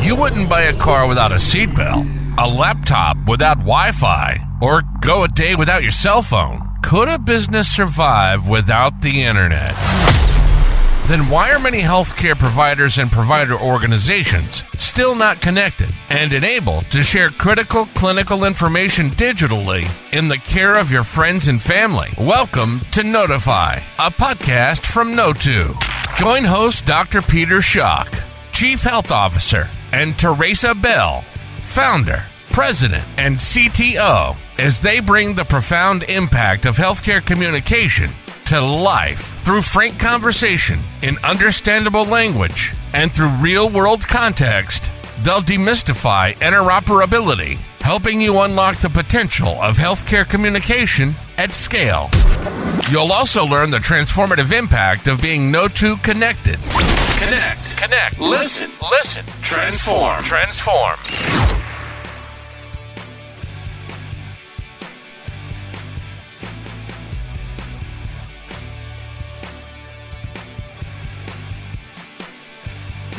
You wouldn't buy a car without a seatbelt, a laptop without Wi-Fi, or go a day without your cell phone. Could a business survive without the internet? Then why are many healthcare providers and provider organizations still not connected and enabled to share critical clinical information digitally in the care of your friends and family? Welcome to Kno2fy, a podcast from Kno2. Join host Dr. Peter Schoch, Chief Health Officer, and Theresa Bell, Founder, President, and CTO, as they bring the profound impact of healthcare communication to life through frank conversation in understandable language and through real-world context. They'll demystify interoperability, helping you unlock the potential of healthcare communication at scale. You'll also learn the transformative impact of being Kno2 connected. Connect, listen, transform.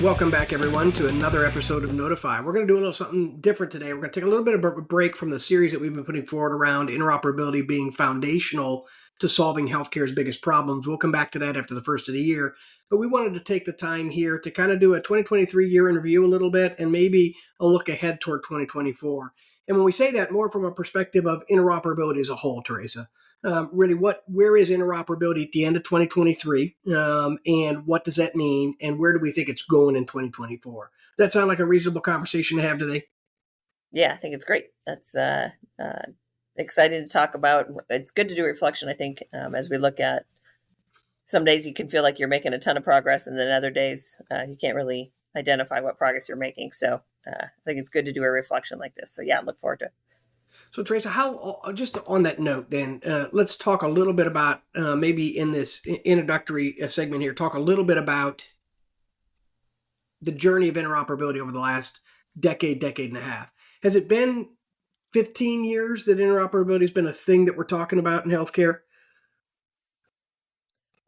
Welcome back, everyone, to another episode of Kno2fy. We're going to do a little something different today. We're going to take a little bit of a break from the series that we've been putting forward around interoperability being foundational to solving healthcare's biggest problems. We'll come back to that after the first of the year. But we wanted to take the time here to kind of do a 2023 year in review a little bit and maybe a look ahead toward 2024. And when we say that, more from a perspective of interoperability as a whole, Theresa. Really, where is interoperability at the end of 2023, and what does that mean, and where do we think it's going in 2024? Does that sound like a reasonable conversation to have today? Yeah, I think it's great. That's exciting to talk about. It's good to do reflection, I think, as we look at some days you can feel like you're making a ton of progress, and then other days you can't really identify what progress you're making. So I think it's good to do a reflection like this. So yeah, look forward to it. So, Theresa, just on that note, then, let's talk a little bit about, maybe in this introductory segment here, talk a little bit about the journey of interoperability over the last decade and a half. Has it been 15 years that interoperability has been a thing that we're talking about in healthcare?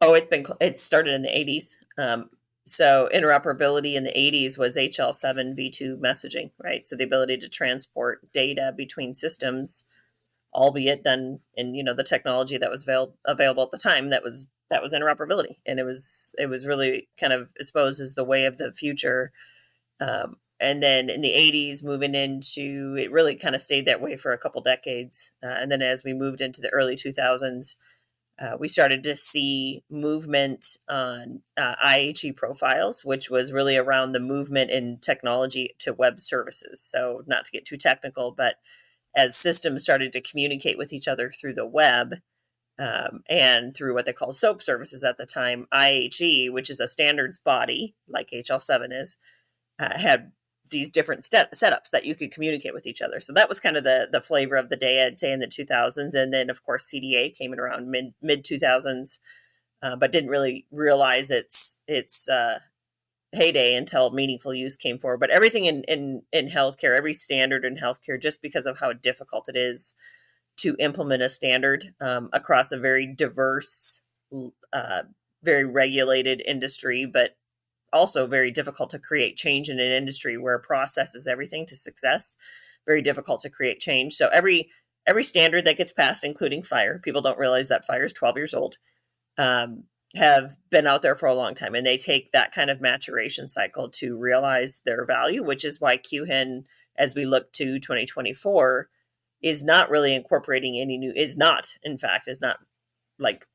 Oh, it started in the 80s. So interoperability in the 80s was HL7 V2 messaging, right? So the ability to transport data between systems, albeit done in, the technology that was available at the time, that was interoperability. And it was really kind of exposed as the way of the future. And then in the 80s, moving into, it really kind of stayed that way for a couple decades. And then as we moved into the early 2000s, we started to see movement on IHE profiles, which was really around the movement in technology to web services. So not to get too technical, but as systems started to communicate with each other through the web and through what they called SOAP services at the time, IHE, which is a standards body like HL7 is, had these different setups that you could communicate with each other. So that was kind of the flavor of the day, I'd say, in the 2000s. And then, of course, CDA came in around mid 2000s, but didn't really realize its heyday until meaningful use came forward. But everything in healthcare, every standard in healthcare, just because of how difficult it is to implement a standard across a very diverse, very regulated industry, but also very difficult to create change in an industry where process is everything to success. Very difficult to create change. So every standard that gets passed, including fire, people don't realize that fire is 12 years old, have been out there for a long time. And they take that kind of maturation cycle to realize their value, which is why QHIN, as we look to 2024, is not really incorporating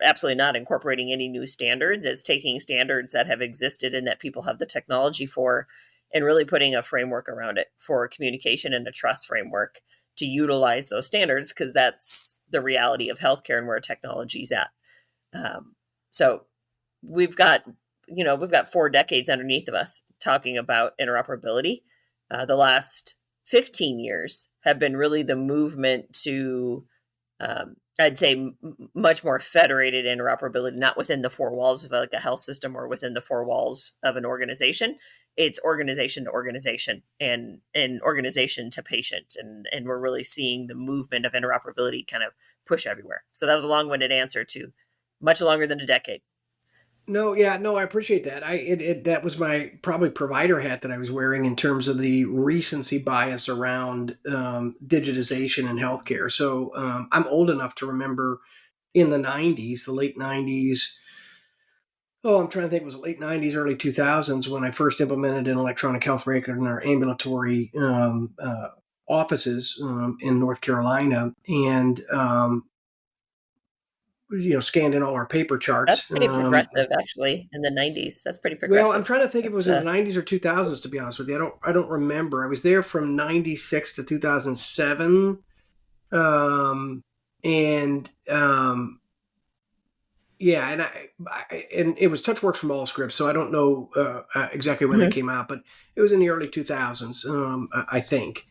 absolutely not incorporating any new standards. It's taking standards that have existed and that people have the technology for and really putting a framework around it for communication and a trust framework to utilize those standards, because that's the reality of healthcare and where technology's at. So we've got 4 decades underneath of us talking about interoperability. The last 15 years have been really the movement to I'd say much more federated interoperability, not within the 4 walls of like a health system or within the 4 walls of an organization. It's organization to organization and organization to patient. And we're really seeing the movement of interoperability kind of push everywhere. So that was a long-winded answer to much longer than a decade. No, yeah, no, I appreciate that. That was my probably provider hat that I was wearing in terms of the recency bias around digitization in healthcare. So I'm old enough to remember in the '90s, the late '90s. Oh, I'm trying to think. It was late '90s, early 2000s when I first implemented an electronic health record in our ambulatory offices in North Carolina, and scanned in all our paper That's charts. pretty progressive, actually, in the 90s. That's pretty Well, I'm progressive. trying to think if it was That's in the '90s or 2000s. To be honest with you, I don't remember. I was there from '96 to 2007, um, and yeah, and it was TouchWorks from Allscripts, so I don't know exactly when they Mhm. came out, but it was in the early 2000s, I think.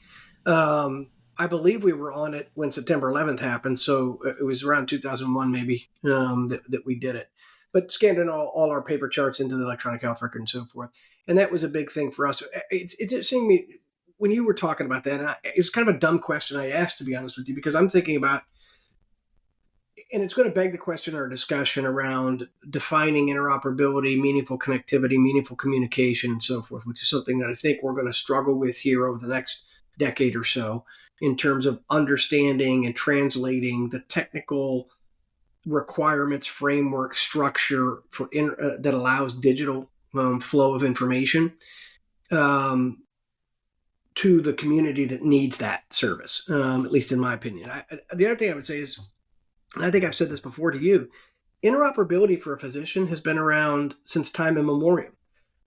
Um, I believe we were on it when September 11th happened, so it was around 2001 maybe that we did it. But scanned in all our paper charts into the electronic health record and so forth, and that was a big thing for us. It's interesting me when you were talking about that. And it's kind of a dumb question I asked, to be honest with you, because I'm thinking about, and it's going to beg the question or discussion around defining interoperability, meaningful connectivity, meaningful communication, and so forth, which is something that I think we're going to struggle with here over the next decade or so in terms of understanding and translating the technical requirements, framework, structure that allows digital flow of information um, to the community that needs that service, at least in my opinion. The other thing I would say is, and I think I've said this before to you, interoperability for a physician has been around since time immemorial.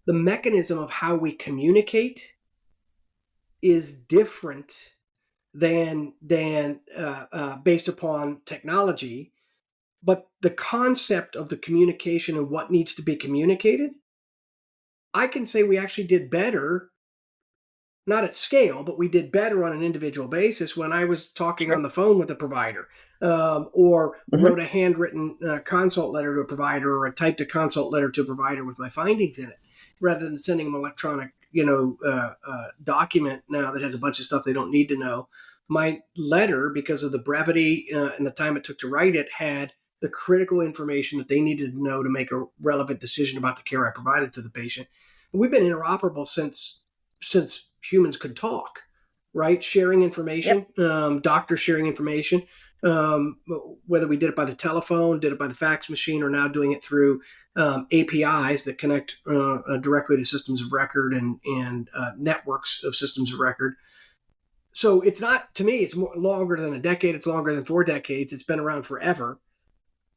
The mechanism of how we communicate is different than based upon technology, but the concept of the communication and what needs to be communicated, I can say we actually did better, not at scale, but we did better on an individual basis when I was talking Sure. on the phone with a provider, or Mhm. wrote a handwritten consult letter to a provider, or I typed a consult letter to a provider with my findings in it, rather than sending them electronic, document now that has a bunch of stuff they don't need to know. My letter, because of the brevity and the time it took to write it, had the critical information that they needed to know to make a relevant decision about the care I provided to the patient. We've been interoperable since humans could talk, right? Sharing information, Yep. doctors sharing information, um, whether we did it by the telephone, did it by the fax machine, or now doing it through APIs that connect directly to systems of record and networks of systems of record. So it's not, to me, it's more longer than a decade. It's longer than 4 decades. It's been around forever.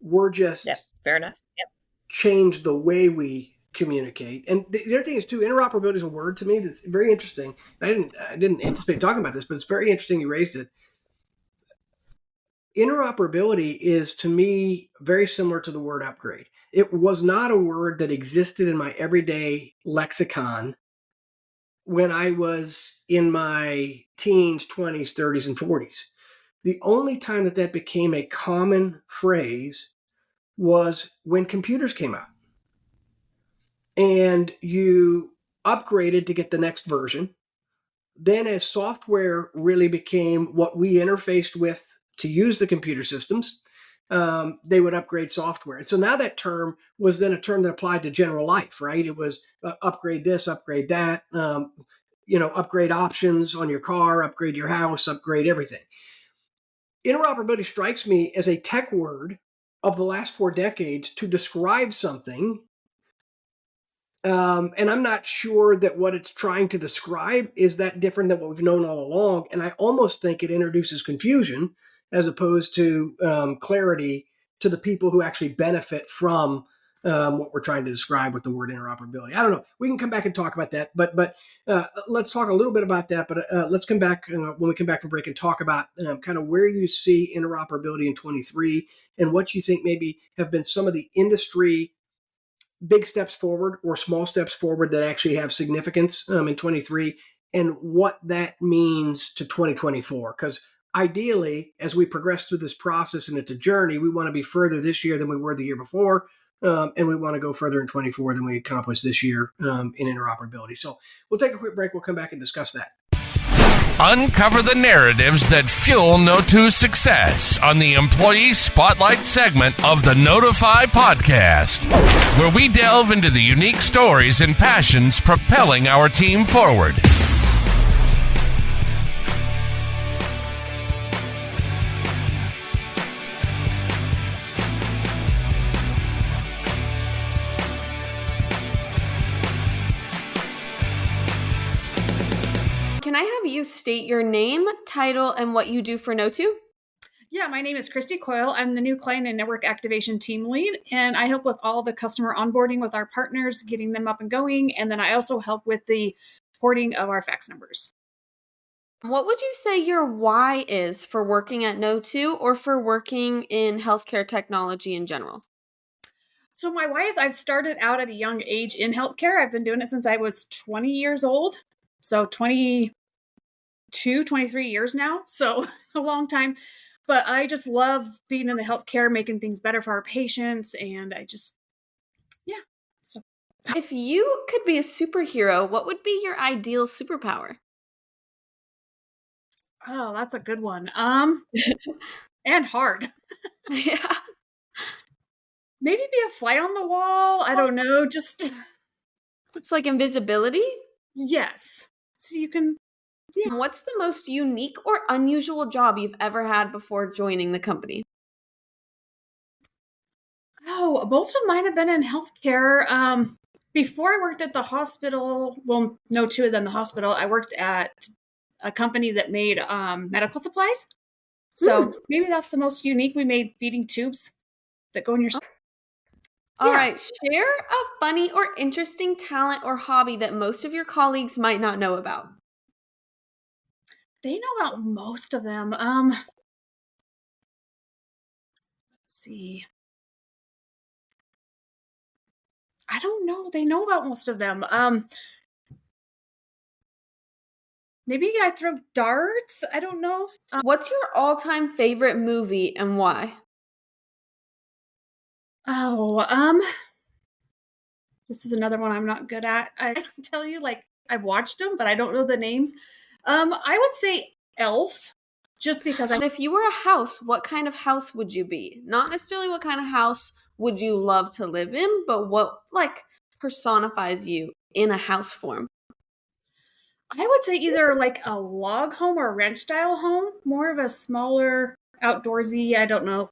We're Yep. just Fair enough. Yep. changed the way we communicate. And the other thing is too, interoperability is a word to me that's very interesting. I didn't anticipate talking about this, but it's very interesting you raised it. Interoperability is, to me, very similar to the word upgrade. It was not a word that existed in my everyday lexicon when I was in my teens, 20s, 30s, and 40s. The only time that became a common phrase was when computers came out and you upgraded to get the next version. Then, as software really became what we interfaced with to use the computer systems, they would upgrade software. And so now that term was then a term that applied to general life, right? It was upgrade this, upgrade that, upgrade options on your car, upgrade your house, upgrade everything. Interoperability strikes me as a tech word of the last 4 decades to describe something, and I'm not sure that what it's trying to describe is that different than what we've known all along. And I almost think it introduces confusion as opposed to clarity to the people who actually benefit from what we're trying to describe with the word interoperability. I don't know. We can come back and talk about that, but let's talk a little bit about that. But let's come back when we come back from break and talk about kind of where you see interoperability in 23 and what you think maybe have been some of the industry big steps forward or small steps forward that actually have significance in 23, and what that means to 2024. Because ideally, as we progress through this process and it's a journey, we want to be further this year than we were the year before. And we want to go further in 24 than we accomplished this year in interoperability. So we'll take a quick break. We'll come back and discuss that. Uncover the narratives that fuel Kno2's success on the Employee Spotlight segment of the Kno2fy podcast, where we delve into the unique stories and passions propelling our team forward. Can I have you state your name, title, and what you do for Kno2? Yeah, my name is Christy Coyle. I'm the new client and network activation team lead, and I help with all the customer onboarding with our partners, getting them up and going, and then I also help with the porting of our fax numbers. What would you say your why is for working at Kno2 or for working in healthcare technology in general? So my why is I've started out at a young age in healthcare. I've been doing it since I was 20 years old. So 23 years now. So a long time. But I just love being in the healthcare, making things better for our patients. And So If you could be a superhero, what would be your ideal superpower? Oh, that's a good one. And hard. Yeah. Maybe be a fly on the wall. I don't know. Just It's like invisibility? yes. So you can. What's the most unique or unusual job you've ever had before joining the company? Oh, most of mine have been in healthcare. Before I worked at the hospital, well, no, two of them the hospital. I worked at a company that made medical supplies. So maybe that's the most unique. We made feeding tubes that go in your. All Yeah. right, share a funny or interesting talent or hobby that most of your colleagues might not know about. They know about most of them. Let's see. I don't know. They know about most of them. Maybe I throw darts. I don't know. What's your all-time favorite movie and why? This is another one I'm not good at. I can tell you, like, I've watched them, but I don't know the names. I would say Elf, just because And if you were a house, what kind of house would you be? Not necessarily what kind of house would you love to live in, but what, like, personifies you in a house form? I would say either like a log home or a ranch style home, more of a smaller, outdoorsy, I don't know.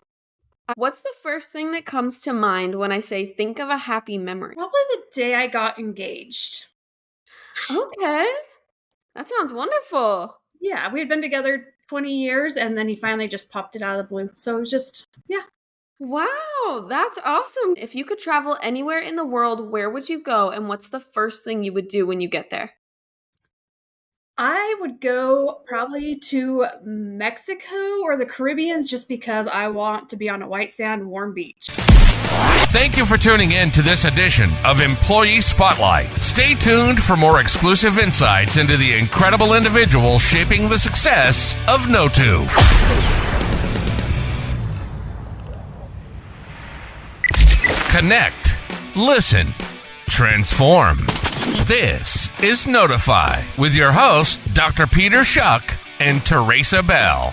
What's the first thing that comes to mind when I say think of a happy memory? Probably the day I got engaged. Okay. That sounds wonderful. Yeah, we had been together 20 years and then he finally just popped it out of the blue. So it was just, yeah. Wow, that's awesome. If you could travel anywhere in the world, where would you go and what's the first thing you would do when you get there? I would go probably to Mexico or the Caribbean just because I want to be on a white sand, warm beach. Thank you for tuning in to this edition of Employee Spotlight. Stay tuned for more exclusive insights into the incredible individuals shaping the success of Kno2. Connect, listen, transform. This is Kno2fy with your hosts, Dr. Peter Schoch and Theresa Bell.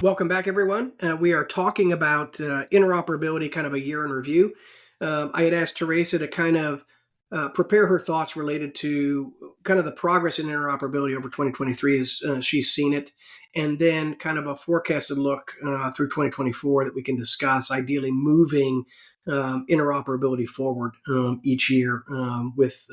Welcome back, everyone. We are talking about interoperability, kind of a year in review. I had asked Theresa to kind of prepare her thoughts related to kind of the progress in interoperability over 2023 as she's seen it, and then kind of a forecasted look through 2024 that we can discuss, ideally moving interoperability forward each year with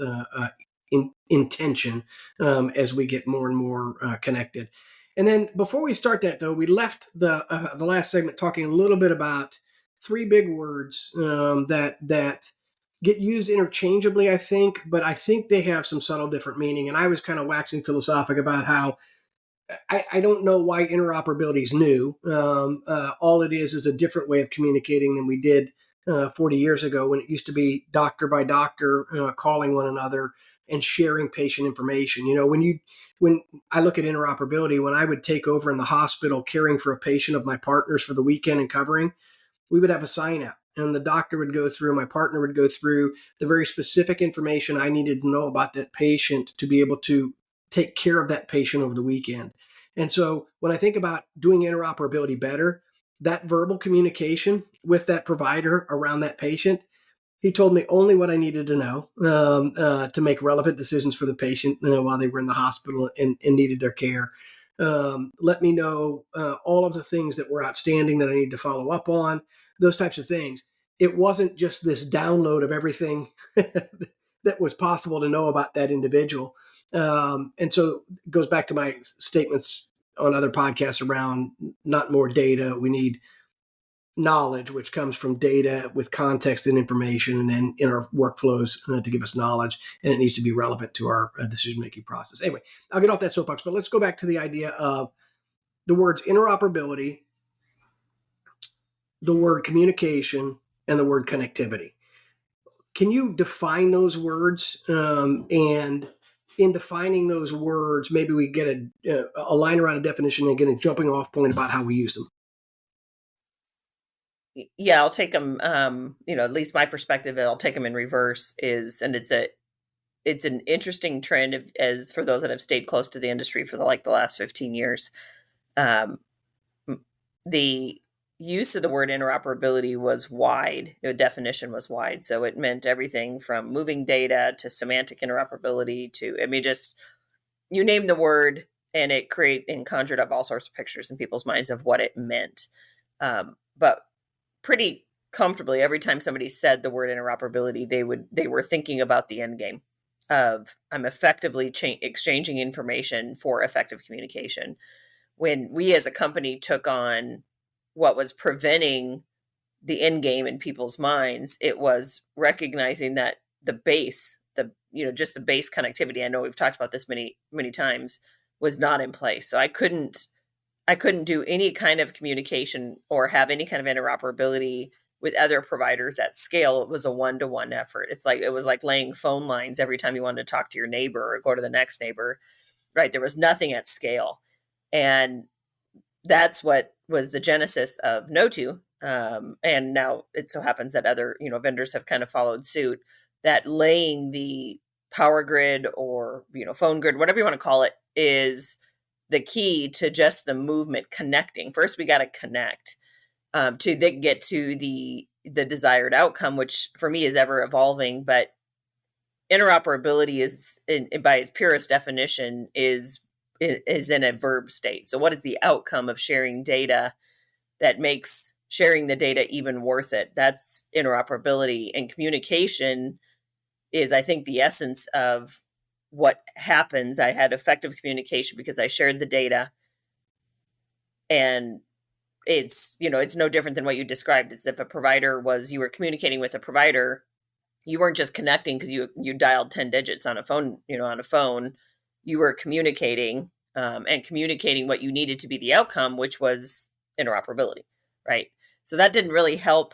intention as we get more and more connected. And then before we start that, though, we left the last segment talking a little bit about three big words that get used interchangeably, I think, but I think they have some subtle different meaning. And I was kind of waxing philosophic about how I don't know why interoperability is new. All it is a different way of communicating than we did 40 years ago, when it used to be doctor by doctor calling one another and sharing patient information. You know, when I look at interoperability, when I would take over in the hospital caring for a patient of my partners for the weekend and covering, we would have a sign out. and the doctor would go through, my partner would go through the very specific information I needed to know about that patient to be able to take care of that patient over the weekend. And so when I think about doing interoperability better, that verbal communication with that provider around that patient, he told me only what I needed to know to make relevant decisions for the patient while they were in the hospital and needed their care. Let me know all of the things that were outstanding that I need to follow up on, those types of things. It wasn't just this download of everything that was possible to know about that individual. And so it goes back to my statements on other podcasts around not more data. We need knowledge, which comes from data with context and information, and then in our workflows to give us knowledge, and it needs to be relevant to our decision-making process. Anyway, I'll get off that soapbox, but let's go back to the idea of the words interoperability, the word communication, and the word connectivity. Can you define those words? And in defining those words, maybe we get a line around a definition and get a jumping off point about how we use them. Yeah, I'll take them. At least my perspective, I'll take them in reverse. It's an interesting trend as for those that have stayed close to the industry for the last 15 years. The use of the word interoperability was wide. The definition was wide, so it meant everything from moving data to semantic interoperability to just you name the word, and it conjured up all sorts of pictures in people's minds of what it meant. But pretty comfortably, every time somebody said the word interoperability, they were thinking about the end game of I'm effectively exchanging information for effective communication. When we as a company took on what was preventing the end game in people's minds, it was recognizing that the base, just the base connectivity, I know we've talked about this many, many times, was not in place. So I couldn't do any kind of communication or have any kind of interoperability with other providers at scale. It was a one-to-one effort. It was like laying phone lines every time you wanted to talk to your neighbor or go to the next neighbor, right? There was nothing at scale. And that's what was the genesis of Kno2. And now it so happens that other, vendors have kind of followed suit, that laying the power grid or, phone grid, whatever you want to call it, is the key to just the movement connecting. First, we got to connect to then get to the desired outcome, which for me is ever evolving. But interoperability is, by its purest definition, is in a verb state. So what is the outcome of sharing data that makes sharing the data even worth it? That's interoperability. And communication is, I think, the essence of what happens. I had effective communication because I shared the data, and it's no different than what you described. It's if you were communicating with a provider, you weren't just connecting because you dialed 10 digits on a phone, you were communicating and communicating what you needed to be the outcome, which was interoperability, right? So that didn't really help.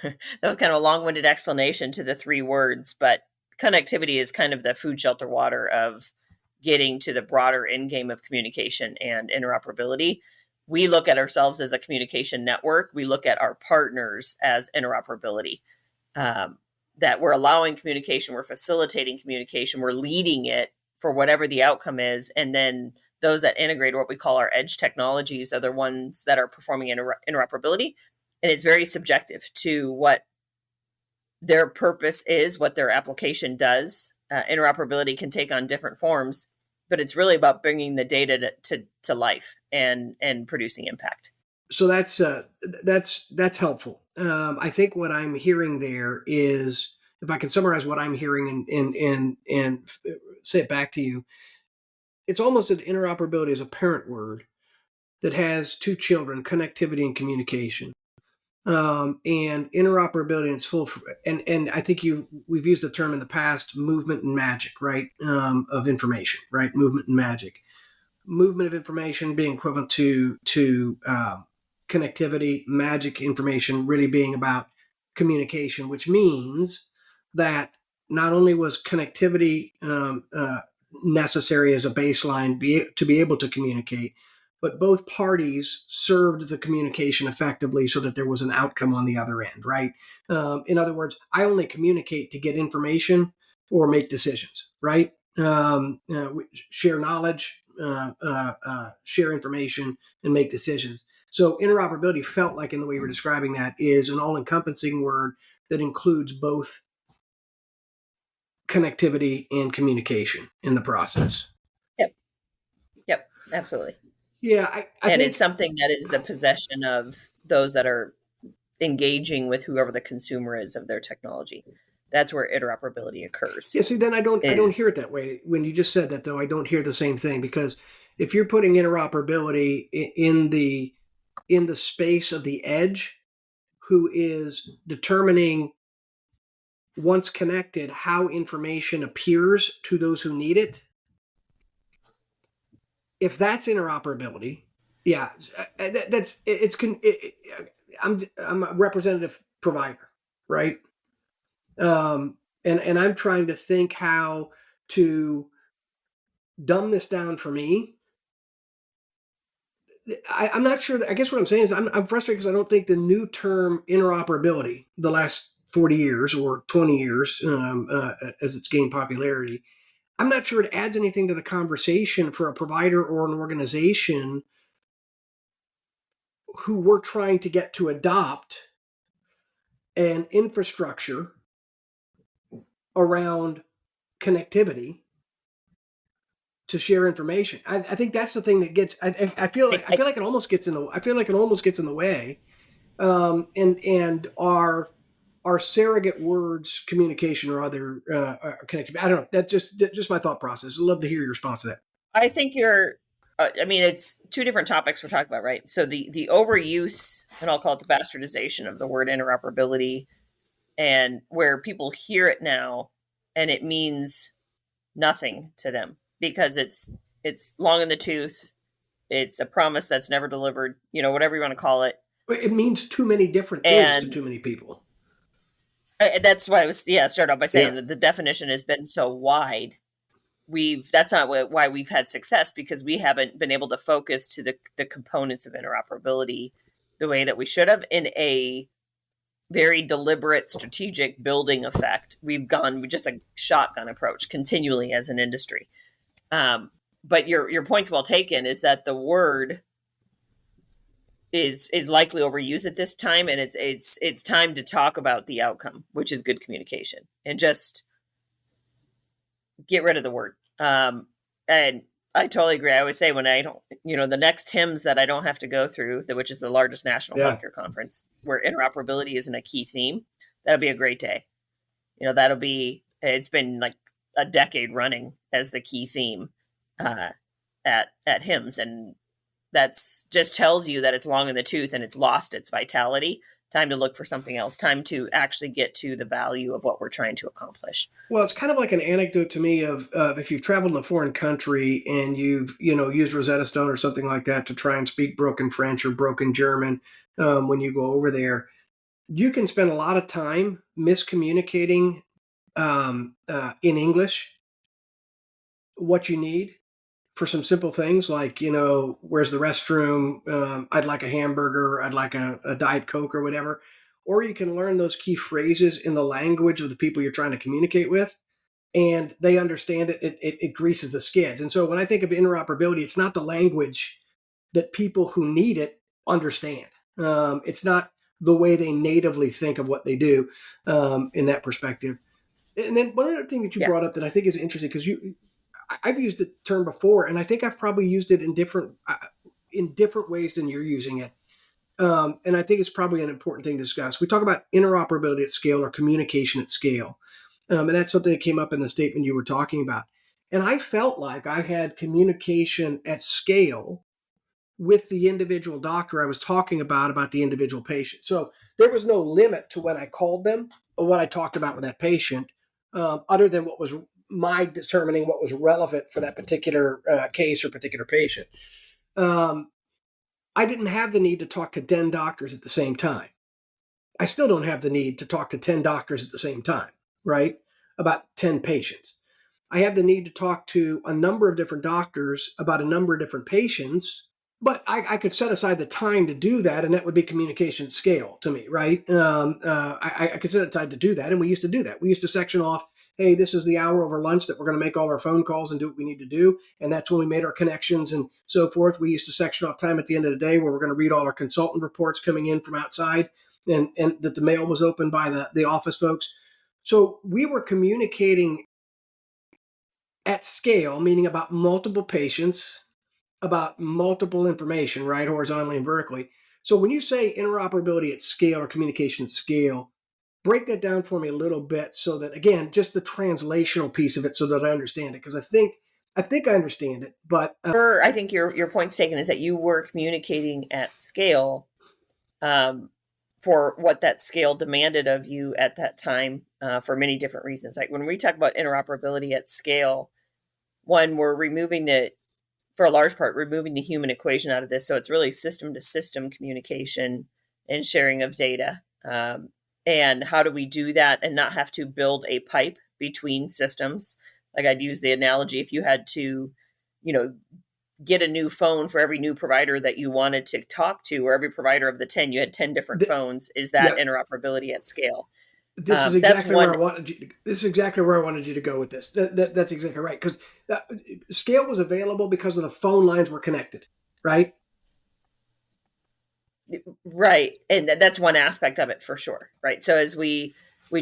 That was kind of a long-winded explanation to the three words, but connectivity is kind of the food, shelter, water of getting to the broader end game of communication and interoperability. We look at ourselves as a communication network. We look at our partners as interoperability, that we're allowing communication, we're facilitating communication, we're leading it for whatever the outcome is. And then those that integrate, what we call our edge technologies, are the ones that are performing interoperability. And it's very subjective to what their purpose is, what their application does. Interoperability can take on different forms, but it's really about bringing the data to life and producing impact. So that's helpful. I think what I'm hearing there is, if I can summarize what I'm hearing and say it back to you, it's almost that interoperability is a parent word that has two children: connectivity and communication. And interoperability in its full, and I think we've used the term in the past, movement and magic, right? Of information, right? Movement and magic. Movement of information being equivalent to connectivity, magic information really being about communication, which means that not only was connectivity necessary as a baseline to be able to communicate, but both parties served the communication effectively so that there was an outcome on the other end, right? In other words, I only communicate to get information or make decisions, right? Share knowledge, share information, and make decisions. So interoperability felt like, in the way we're describing that, is an all-encompassing word that includes both connectivity and communication in the process. Yep, absolutely. Yeah, I And think it's something that is the possession of those that are engaging with whoever the consumer is of their technology. That's where interoperability occurs. Yeah, see, then I don't hear it that way. When you just said that, though, I don't hear the same thing, because if you're putting interoperability in the space of the edge, who is determining, once connected, how information appears to those who need it, if that's interoperability, yeah, I'm a representative provider, right? And I'm trying to think how to dumb this down for me. I'm not sure that, I guess what I'm saying is I'm frustrated because I don't think the new term interoperability, the last 40 years or 20 years, as it's gained popularity, I'm not sure it adds anything to the conversation for a provider or an organization who we're trying to get to adopt an infrastructure around connectivity to share information. I think that's the thing that gets. I feel like it almost gets in the. I feel like it almost gets in the way, and our surrogate words, communication or other connectivity. I don't know. That's just my thought process. I'd love to hear your response to that. I think you're. I mean, it's two different topics we're talking about, right? So the overuse, and I'll call it the bastardization of the word interoperability, and where people hear it now, and it means nothing to them because it's long in the tooth. It's a promise that's never delivered. Whatever you want to call it. It means too many different things to too many people. That's why I was started off by saying that the definition has been so wide. That's not why we've had success, because we haven't been able to focus to the components of interoperability the way that we should have in a very deliberate, strategic building effect. We've just a shotgun approach continually as an industry. But your point's well taken, is that the word is likely overused at this time, and it's time to talk about the outcome, which is good communication, and just get rid of the word. And I totally agree. I always say, when I don't, the next HIMSS that I don't have to go through, which is the largest national healthcare conference, where interoperability isn't a key theme, that'll be a great day. It's been like a decade running as the key theme at HIMSS, and that's just tells you that it's long in the tooth and it's lost its vitality. Time to look for something else. Time to actually get to the value of what we're trying to accomplish. Well, it's kind of like an anecdote to me of if you've traveled in a foreign country and you've used Rosetta Stone or something like that to try and speak broken French or broken German when you go over there, you can spend a lot of time miscommunicating in English what you need for some simple things like, where's the restroom? I'd like a hamburger. I'd like a Diet Coke or whatever. Or you can learn those key phrases in the language of the people you're trying to communicate with, and they understand it. It greases the skids. And so when I think of interoperability, it's not the language that people who need it understand. It's not the way they natively think of what they do in that perspective. And then one other thing that you brought up that I think is interesting, because I've used the term before, and I think I've probably used it in different ways than you're using it. And I think it's probably an important thing to discuss. We talk about interoperability at scale or communication at scale. And that's something that came up in the statement you were talking about. And I felt like I had communication at scale with the individual doctor I was talking about the individual patient. So there was no limit to when I called them or what I talked about with that patient, other than what was my determining what was relevant for that particular case or particular patient. I didn't have the need to talk to 10 doctors at the same time. I still don't have the need to talk to 10 doctors at the same time, right? About 10 patients. I have the need to talk to a number of different doctors about a number of different patients But I could set aside the time to do that, and that would be communication scale to me, right? I could set aside to do that, and we used to do that. We used to section off, hey, this is the hour over lunch that we're going to make all our phone calls and do what we need to do, and that's when we made our connections and so forth. We used to section off time at the end of the day where we're going to read all our consultant reports coming in from outside, and that the mail was opened by the office folks. So we were communicating at scale, meaning about multiple patients, about multiple information, right, horizontally and vertically. So when you say interoperability at scale or communication at scale, break that down for me a little bit so that, again, just the translational piece of it so that I understand it, because I think I understand it, but I think your point's taken is that you were communicating at scale for what that scale demanded of you at that time for many different reasons. Like when we talk about interoperability at scale, one, we're for a large part, removing the human equation out of this. So it's really system to system communication and sharing of data. And how do we do that and not have to build a pipe between systems? Like I'd use the analogy, if you had to, get a new phone for every new provider that you wanted to talk to, or every provider of the 10, you had 10 different phones. Is that interoperability at scale? This is exactly where I wanted you. This is exactly where I wanted you to go with this. That's exactly right, because scale was available because of the phone lines were connected, right? Right, and that's one aspect of it for sure, right? So as we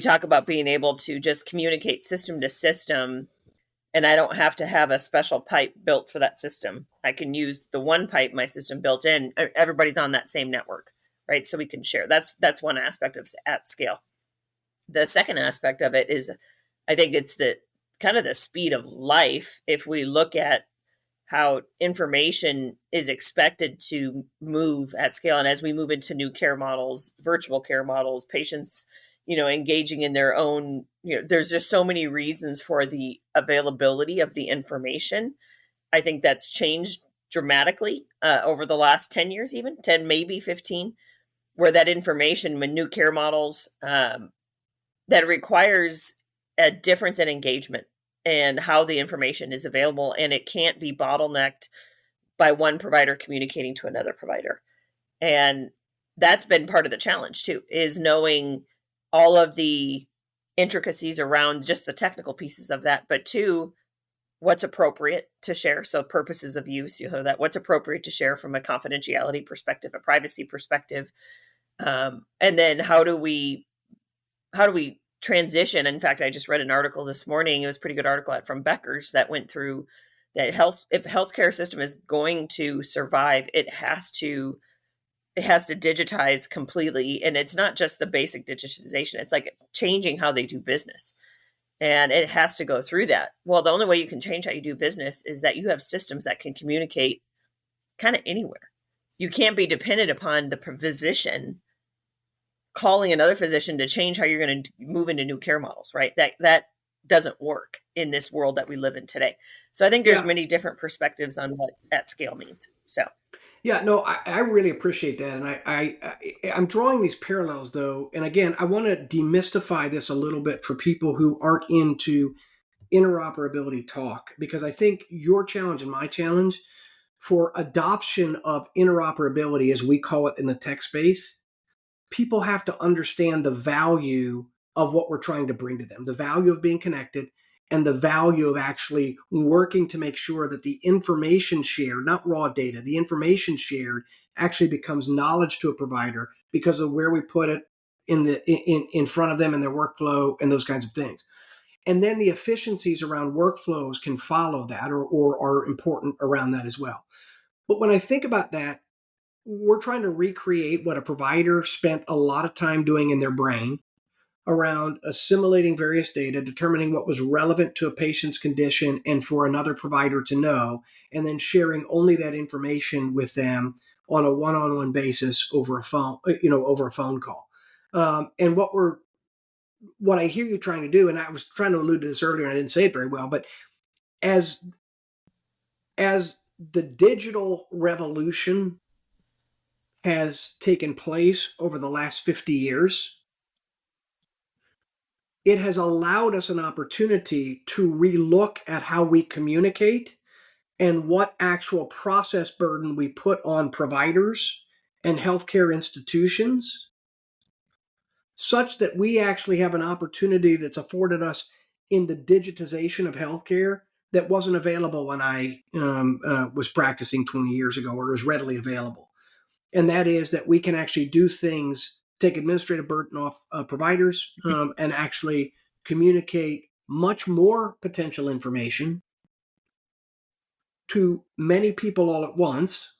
talk about being able to just communicate system to system, and I don't have to have a special pipe built for that system. I can use the one pipe my system built in. Everybody's on that same network, right? So we can share. That's one aspect of at scale. The second aspect of it is, I think it's the kind of the speed of life. If we look at how information is expected to move at scale, and as we move into new care models, virtual care models, patients, engaging in their own, there's just so many reasons for the availability of the information. I think that's changed dramatically over the last 10 years, even 10, maybe 15, where that information with new care models, that requires a difference in engagement and how the information is available. And it can't be bottlenecked by one provider communicating to another provider. And that's been part of the challenge too, is knowing all of the intricacies around just the technical pieces of that, but two, what's appropriate to share. So purposes of use, that what's appropriate to share from a confidentiality perspective, a privacy perspective. And then how do we transition? In fact, I just read an article this morning. It was a pretty good article from Becker's that went through that if healthcare system is going to survive, it has to digitize completely. And it's not just the basic digitization. It's like changing how they do business. And it has to go through that. Well, the only way you can change how you do business is that you have systems that can communicate kind of anywhere. You can't be dependent upon the physician calling another physician to change how you're going to move into new care models, right? That doesn't work in this world that we live in today. So I think there's many different perspectives on what at scale means. So yeah, no, I really appreciate that. And I'm drawing these parallels though. And again, I want to demystify this a little bit for people who aren't into interoperability talk, because I think your challenge and my challenge for adoption of interoperability, as we call it in the tech space, people have to understand the value of what we're trying to bring to them, the value of being connected, and the value of actually working to make sure that the information shared, not raw data, the information shared actually becomes knowledge to a provider because of where we put it in front of them in their workflow and those kinds of things. And then the efficiencies around workflows can follow that or are important around that as well. But when I think about that, we're trying to recreate what a provider spent a lot of time doing in their brain around assimilating various data, determining what was relevant to a patient's condition and for another provider to know, and then sharing only that information with them on a one-on-one basis over a phone, over a phone call. And what I hear you trying to do, and I was trying to allude to this earlier and I didn't say it very well, but as the digital revolution has taken place over the last 50 years, it has allowed us an opportunity to relook at how we communicate and what actual process burden we put on providers and healthcare institutions, such that we actually have an opportunity that's afforded us in the digitization of healthcare that wasn't available when I was practicing 20 years ago, or is readily available. And that is that we can actually do things, take administrative burden off providers, and actually communicate much more potential information to many people all at once,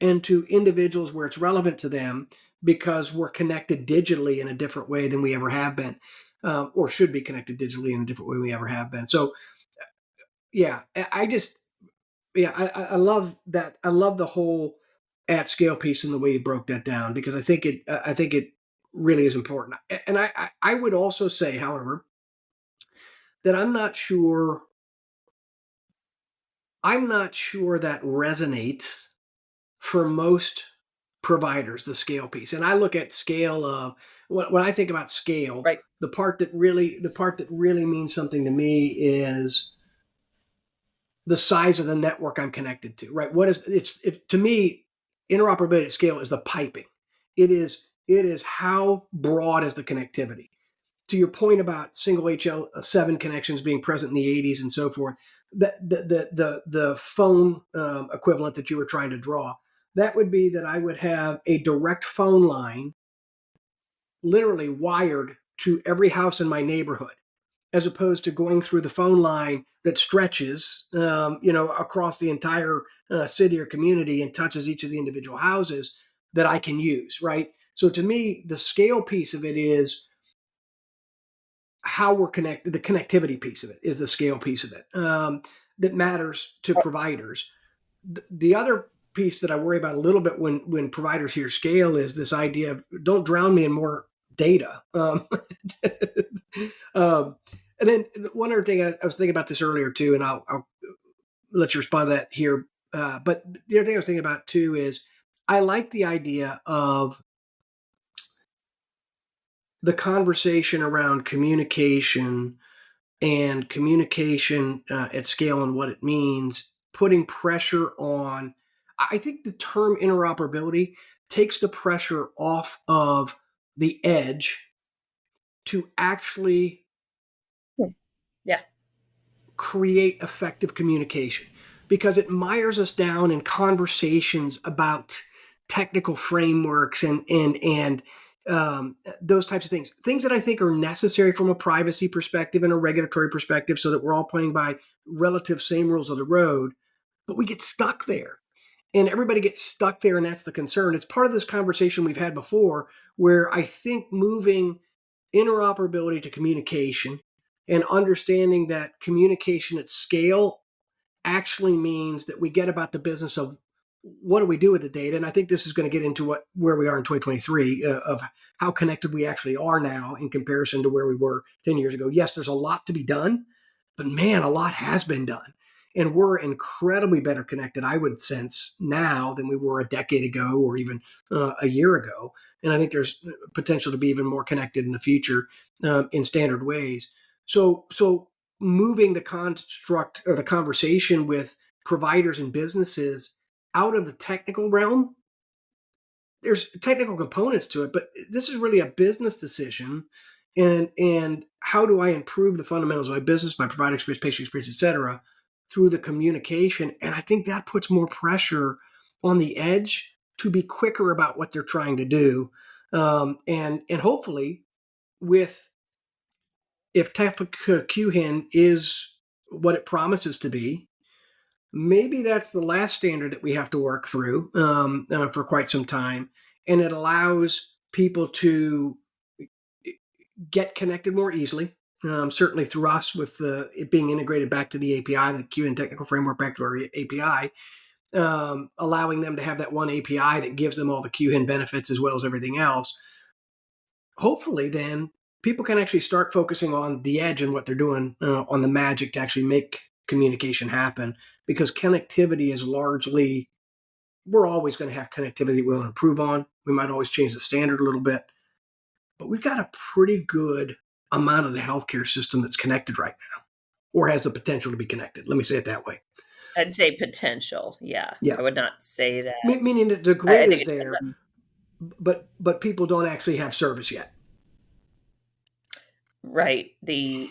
and to individuals where it's relevant to them, because we're connected digitally in a different way than we ever have been, or should be connected digitally in a different way we ever have been. So, yeah, I love that. I love the whole at scale piece and the way you broke that down, because I think it really is important. And I would also say, however, that I'm not sure that resonates for most providers, the scale piece. And I look at scale of when I think about scale, Right. the part that really means something to me is the size of the network I'm connected to, right? To me, interoperability at scale is the piping. It is how broad is the connectivity. To your point about single HL7 connections being present in the 80s and so forth, the phone equivalent that you were trying to draw, that would be that I would have a direct phone line literally wired to every house in my neighborhood, as opposed to going through the phone line that stretches, across the entire city or community and touches each of the individual houses that I can use, right? So to me, the scale piece of it is how we're connected. The connectivity piece of it is the scale piece of it, that matters to providers. The other piece that I worry about a little bit when providers hear scale is this idea of, don't drown me in more data. And then one other thing, I was thinking about this earlier too, and I'll let you respond to that here. But the other thing I was thinking about too is, I like the idea of the conversation around communication and communication at scale and what it means, putting pressure on. I think the term interoperability takes the pressure off of the edge to actually Yeah. create effective communication, because it mires us down in conversations about technical frameworks and those types of things that I think are necessary from a privacy perspective and a regulatory perspective, so that we're all playing by relative same rules of the road. But we get stuck there, and everybody gets stuck there, and that's the concern. It's part of this conversation we've had before, where I think moving interoperability to communication, and understanding that communication at scale actually means that we get about the business of what do we do with the data. And I think this is going to get into where we are in 2023, of how connected we actually are now in comparison to where we were 10 years ago. Yes, there's a lot to be done, but man, a lot has been done. And we're incredibly better connected, I would sense, now than we were a decade ago, or even a year ago. And I think there's potential to be even more connected in the future, in standard ways. So moving the construct or the conversation with providers and businesses out of the technical realm, there's technical components to it, but this is really a business decision. And how do I improve the fundamentals of my business, my provider experience, patient experience, et cetera, through the communication? And I think that puts more pressure on the edge to be quicker about what they're trying to do. And hopefully, if Kno2fy is what it promises to be, maybe that's the last standard that we have to work through for quite some time. And it allows people to get connected more easily, certainly through us, with it being integrated back to the API, the Q and technical framework back to our API, allowing them to have that one API that gives them all the QHIN benefits as well as everything else. Hopefully, then people can actually start focusing on the edge and what they're doing on the magic to actually make communication happen. Because connectivity is largely, we're always going to have connectivity we want to improve on. We might always change the standard a little bit, but we've got a pretty good amount of the healthcare system that's connected right now, or has the potential to be connected. Let me say it that way. I'd say potential. Yeah. Yeah. I would not say that. Meaning that the I grid think is it depends there, on, but people don't actually have service yet. right. There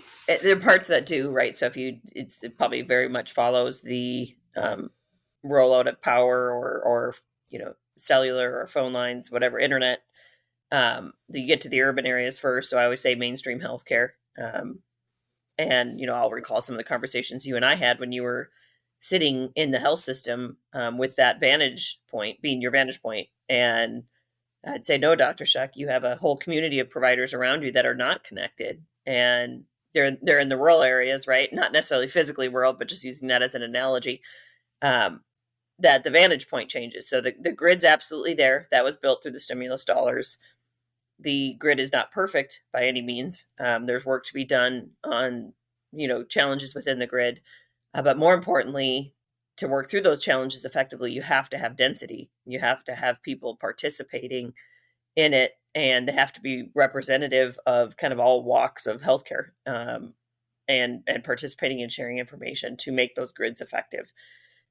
are parts that do, right? So it probably very much follows the rollout of power or cellular or phone lines, whatever, internet. You get to the urban areas first. So I always say mainstream healthcare. And I'll recall some of the conversations you and I had when you were sitting in the health system, with that vantage point being your vantage point. And I'd say, no, Dr. Schoch, you have a whole community of providers around you that are not connected, and they're in the rural areas, right? Not necessarily physically rural, but just using that as an analogy. That the vantage point changes. So the grid's absolutely there. That was built through the stimulus dollars. The grid is not perfect by any means. There's work to be done on, challenges within the grid. But more importantly, to work through those challenges effectively, you have to have density. You have to have people participating in it, and they have to be representative of kind of all walks of healthcare, and participating in sharing information to make those grids effective.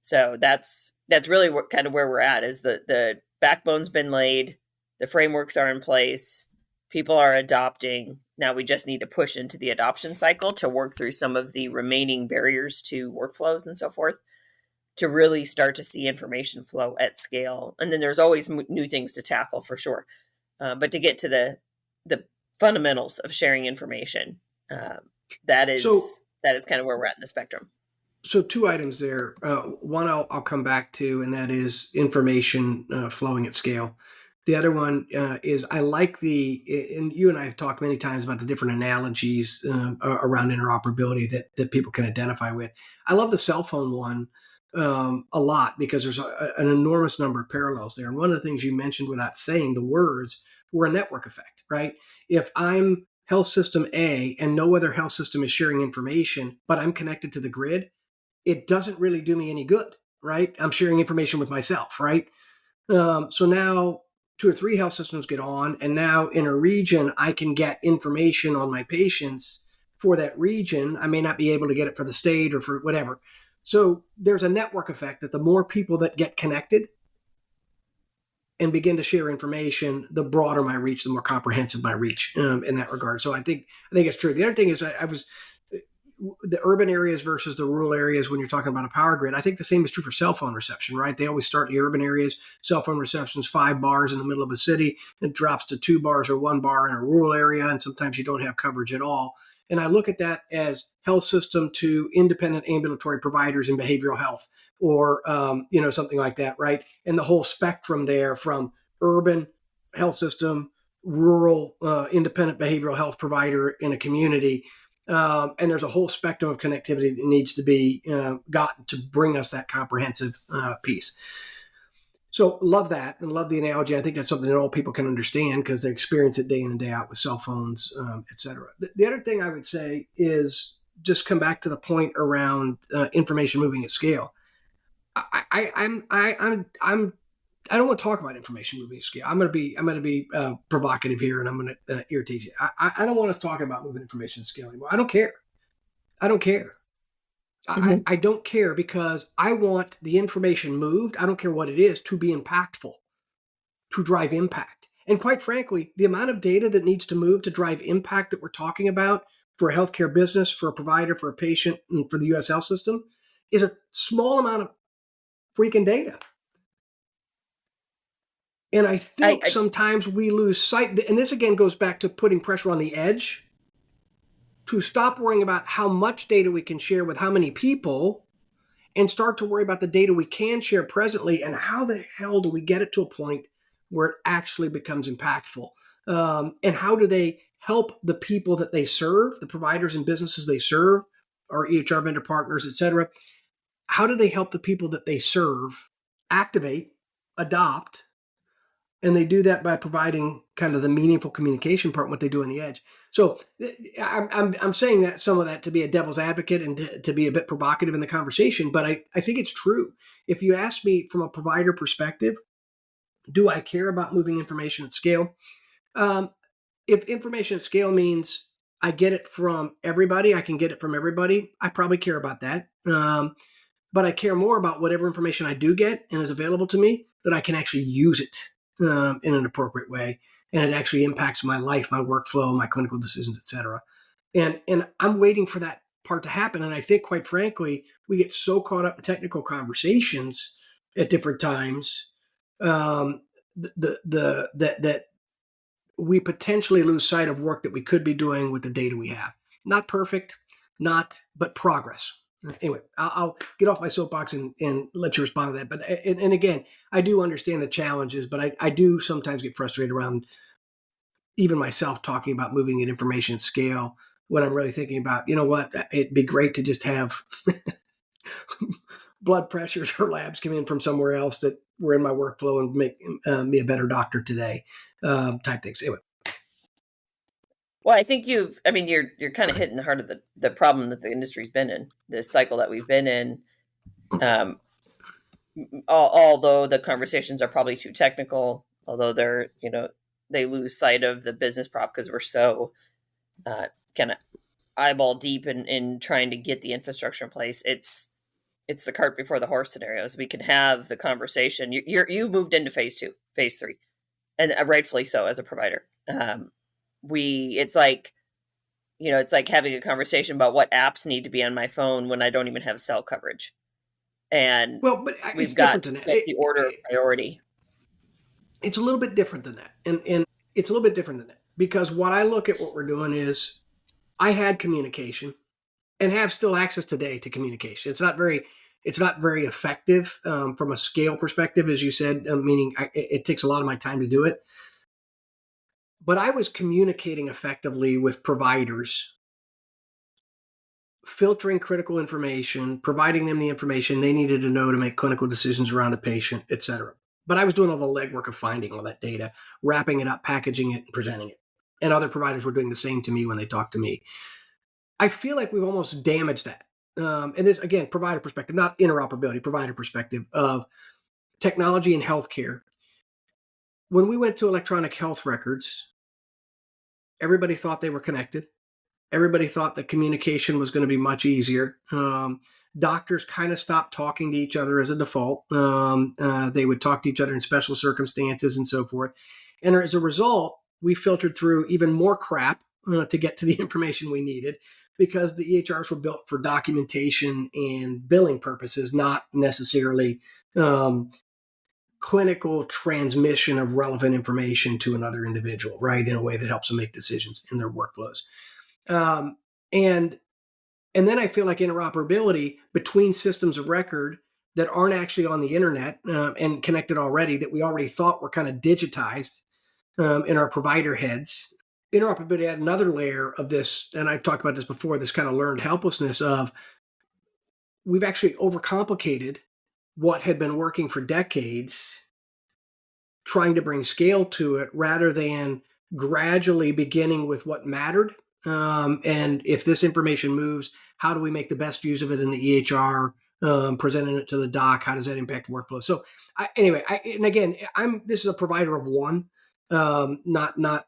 So that's really what kind of where we're at, is the backbone's been laid, the frameworks are in place, people are adopting. Now we just need to push into the adoption cycle to work through some of the remaining barriers to workflows and so forth, to really start to see information flow at scale. And then there's always new things to tackle for sure. But to get to the fundamentals of sharing information, that is kind of where we're at in the spectrum. So 2 items there. One I'll come back to, and that is information flowing at scale. The other one is I like and you and I have talked many times about the different analogies around interoperability that people can identify with. I love the cell phone one a lot, because there's an enormous number of parallels there. And one of the things you mentioned without saying the words were a network effect, right? If I'm health system A and no other health system is sharing information, but I'm connected to the grid, it doesn't really do me any good, right? I'm sharing information with myself, right? So now 2 or 3 health systems get on, and now in a region, I can get information on my patients for that region. I may not be able to get it for the state or for whatever. So there's a network effect that the more people that get connected and begin to share information, the broader my reach, the more comprehensive my reach in that regard. So I think it's true. The other thing is I was the urban areas versus the rural areas when you're talking about a power grid. I think the same is true for cell phone reception, right? They always start in the urban areas. Cell phone reception is 5 bars in the middle of a city. It drops to 2 bars or 1 bar in a rural area, and sometimes you don't have coverage at all. And I look at that as health system to independent ambulatory providers in behavioral health, or something like that, right? And the whole spectrum there, from urban health system, rural independent behavioral health provider in a community. And there's a whole spectrum of connectivity that needs to be gotten to bring us that comprehensive piece. So love that, and love the analogy. I think that's something that all people can understand because they experience it day in and day out with cell phones, et cetera. The other thing I would say is just come back to the point around information moving at scale. I don't want to talk about information moving at scale. I'm going to be provocative here, and I'm going to irritate you. I don't want us talking about moving information at scale anymore. I don't care. Mm-hmm. I don't care, because I want the information moved. I don't care what it is, to be impactful, to drive impact. And quite frankly, the amount of data that needs to move to drive impact that we're talking about for a healthcare business, for a provider, for a patient, and for the U.S. health system is a small amount of freaking data. And I think sometimes we lose sight, and this again goes back to putting pressure on the edge, to stop worrying about how much data we can share with how many people, and start to worry about the data we can share presently, and how the hell do we get it to a point where it actually becomes impactful? And how do they help the people that they serve, the providers and businesses they serve, our EHR vendor partners, et cetera? How do they help the people that they serve activate, adopt? And they do that by providing kind of the meaningful communication part, what they do on the edge. So I'm saying that some of that to be a devil's advocate and to be a bit provocative in the conversation, but I think it's true. If you ask me from a provider perspective, do I care about moving information at scale? If information at scale means I get it from everybody, I can get it from everybody, I probably care about that. but I care more about whatever information I do get and is available to me, that I can actually use it in an appropriate way, and it actually impacts my life, my workflow, my clinical decisions, et cetera. And I'm waiting for that part to happen. And I think, quite frankly, we get so caught up in technical conversations at different times that we potentially lose sight of work that we could be doing with the data we have. Not perfect, but progress. Anyway, I'll get off my soapbox and let you respond to that. But and again, I do understand the challenges, but I do sometimes get frustrated around even myself talking about moving at information scale when I'm really thinking about, you know what, it'd be great to just have blood pressures or labs come in from somewhere else that were in my workflow and make me a better doctor today, type things. Anyway. Well, I think you're kind of hitting the heart of the problem that the industry's been in, this cycle that we've been in. Although the conversations are probably too technical, although they lose sight of the business prop because we're so kind of eyeball deep in trying to get the infrastructure in place. It's the cart before the horse scenarios. We can have the conversation. You moved into phase 2, phase 3, and rightfully so as a provider. It's like having a conversation about what apps need to be on my phone when I don't even have cell coverage. And but we've got to set the order of priority. It's a little bit different than that. And it's a little bit different than that, because what I look at what we're doing is, I had communication and have still access today to communication. It's not very effective from a scale perspective, as you said, meaning it takes a lot of my time to do it. But I was communicating effectively with providers, filtering critical information, providing them the information they needed to know to make clinical decisions around a patient, et cetera. But I was doing all the legwork of finding all that data, wrapping it up, packaging it, and presenting it. And other providers were doing the same to me when they talked to me. I feel like we've almost damaged that. And this, again, provider perspective, not interoperability, provider perspective of technology in healthcare. When we went to electronic health records, everybody thought they were connected. Everybody thought that communication was going to be much easier. Doctors kind of stopped talking to each other as a default. They would talk to each other in special circumstances and so forth. And as a result, we filtered through even more crap to get to the information we needed, because the EHRs were built for documentation and billing purposes, not necessarily clinical transmission of relevant information to another individual, right, in a way that helps them make decisions in their workflows. And then I feel like interoperability between systems of record that aren't actually on the internet and connected already, that we already thought were kind of digitized in our provider heads. Interoperability had another layer of this, and I've talked about this before, this kind of learned helplessness of, we've actually overcomplicated what had been working for decades, trying to bring scale to it rather than gradually beginning with what mattered. And if this information moves, how do we make the best use of it in the EHR, presenting it to the doc? How does that impact workflow? So this is a provider of one, not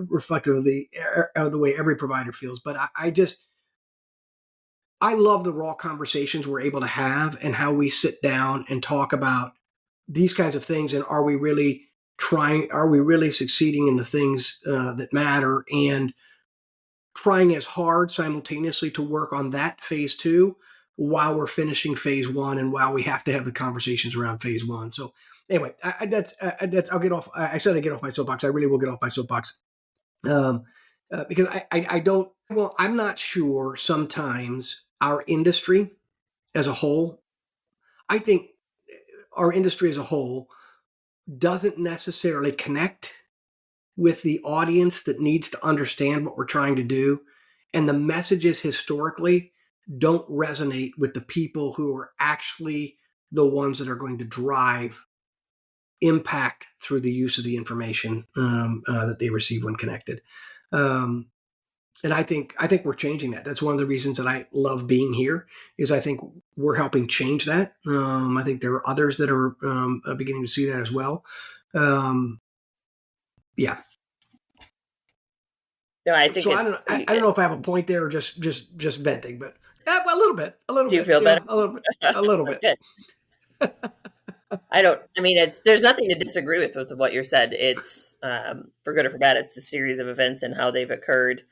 reflective of the way every provider feels. But I love the raw conversations we're able to have and how we sit down and talk about these kinds of things. And are we really succeeding in the things that matter, and trying as hard simultaneously to work on that phase 2 while we're finishing phase 1 and while we have to have the conversations around phase 1. So anyway, I'll get off. I said I get off my soapbox. I really will get off my soapbox because I'm not sure sometimes our industry as a whole, I think our industry as a whole doesn't necessarily connect with the audience that needs to understand what we're trying to do. And the messages historically don't resonate with the people who are actually the ones that are going to drive impact through the use of the information that they receive when connected. And I think we're changing that. That's one of the reasons that I love being here, is I think we're helping change that. I think there are others that are beginning to see that as well. Yeah. No, I think so. I don't know if I have a point there or just venting, but A little bit. Do you feel better? A little bit. A little bit. Good. There's nothing to disagree with what you said. It's, for good or for bad, it's the series of events and how they've occurred.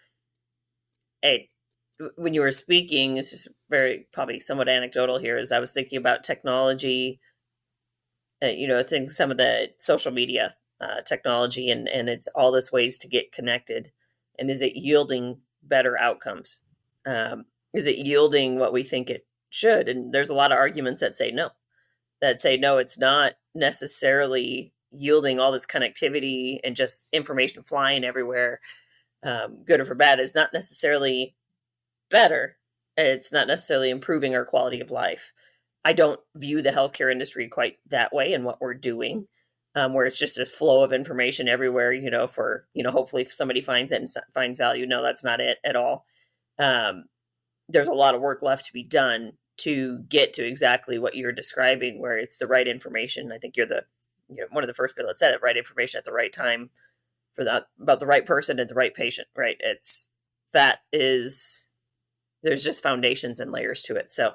When you were speaking, it's just very, probably somewhat anecdotal here, as I was thinking about technology, I think some of the social media technology, and it's all this ways to get connected. And is it yielding better outcomes? Is it yielding what we think it should? And there's a lot of arguments that say no, it's not necessarily yielding all this connectivity and just information flying everywhere. Good or for bad is not necessarily better. It's not necessarily improving our quality of life. I don't view the healthcare industry quite that way in what we're doing, where it's just this flow of information everywhere, hopefully if somebody finds it and finds value. No, that's not it at all. There's a lot of work left to be done to get to exactly what you're describing, where it's the right information. I think you're one of the first people that said it, right information at the right time about the right person and the right patient, right? There's just foundations and layers to it. So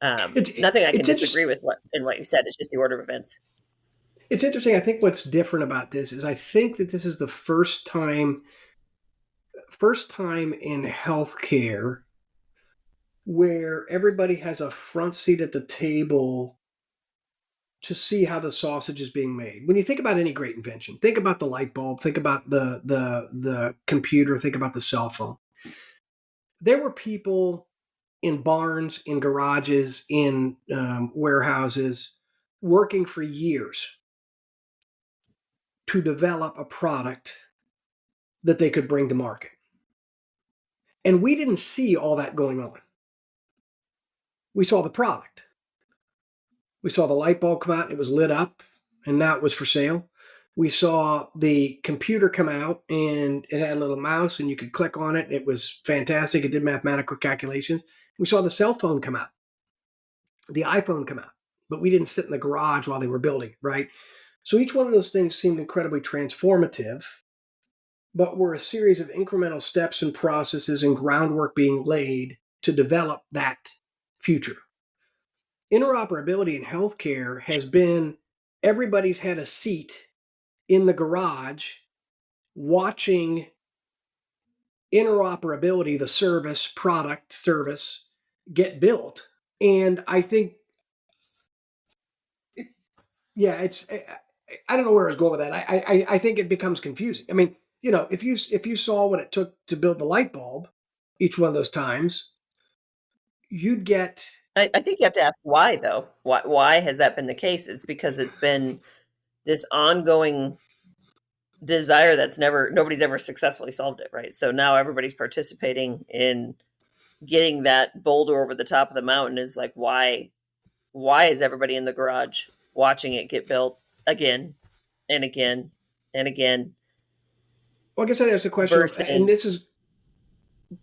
nothing I can disagree with what you said. It's just the order of events. It's interesting. I think what's different about this is I think that this is the first time in healthcare where everybody has a front seat at the table to see how the sausage is being made. When you think about any great invention, think about the light bulb, think about the computer, think about the cell phone. There were people in barns, in garages, in warehouses, working for years to develop a product that they could bring to market. And we didn't see all that going on. We saw the product. We saw the light bulb come out and it was lit up and now it was for sale. We saw the computer come out and it had a little mouse and you could click on it. It was fantastic. It did mathematical calculations. We saw the cell phone come out, the iPhone come out, but we didn't sit in the garage while they were building, right? So each one of those things seemed incredibly transformative, but were a series of incremental steps and processes and groundwork being laid to develop that future. Interoperability in healthcare has been everybody's had a seat in the garage watching interoperability, the service, get built. And I think, I don't know where I was going with that. I think it becomes confusing. I mean, if you saw what it took to build the light bulb, each one of those times, you'd get. I think you have to ask why, though. Why has that been the case? It's because it's been this ongoing desire nobody's ever successfully solved it, right? So now everybody's participating in getting that boulder over the top of the mountain. Is like, why is everybody in the garage watching it get built again and again and again? Well, I guess I'd ask the question, and this is,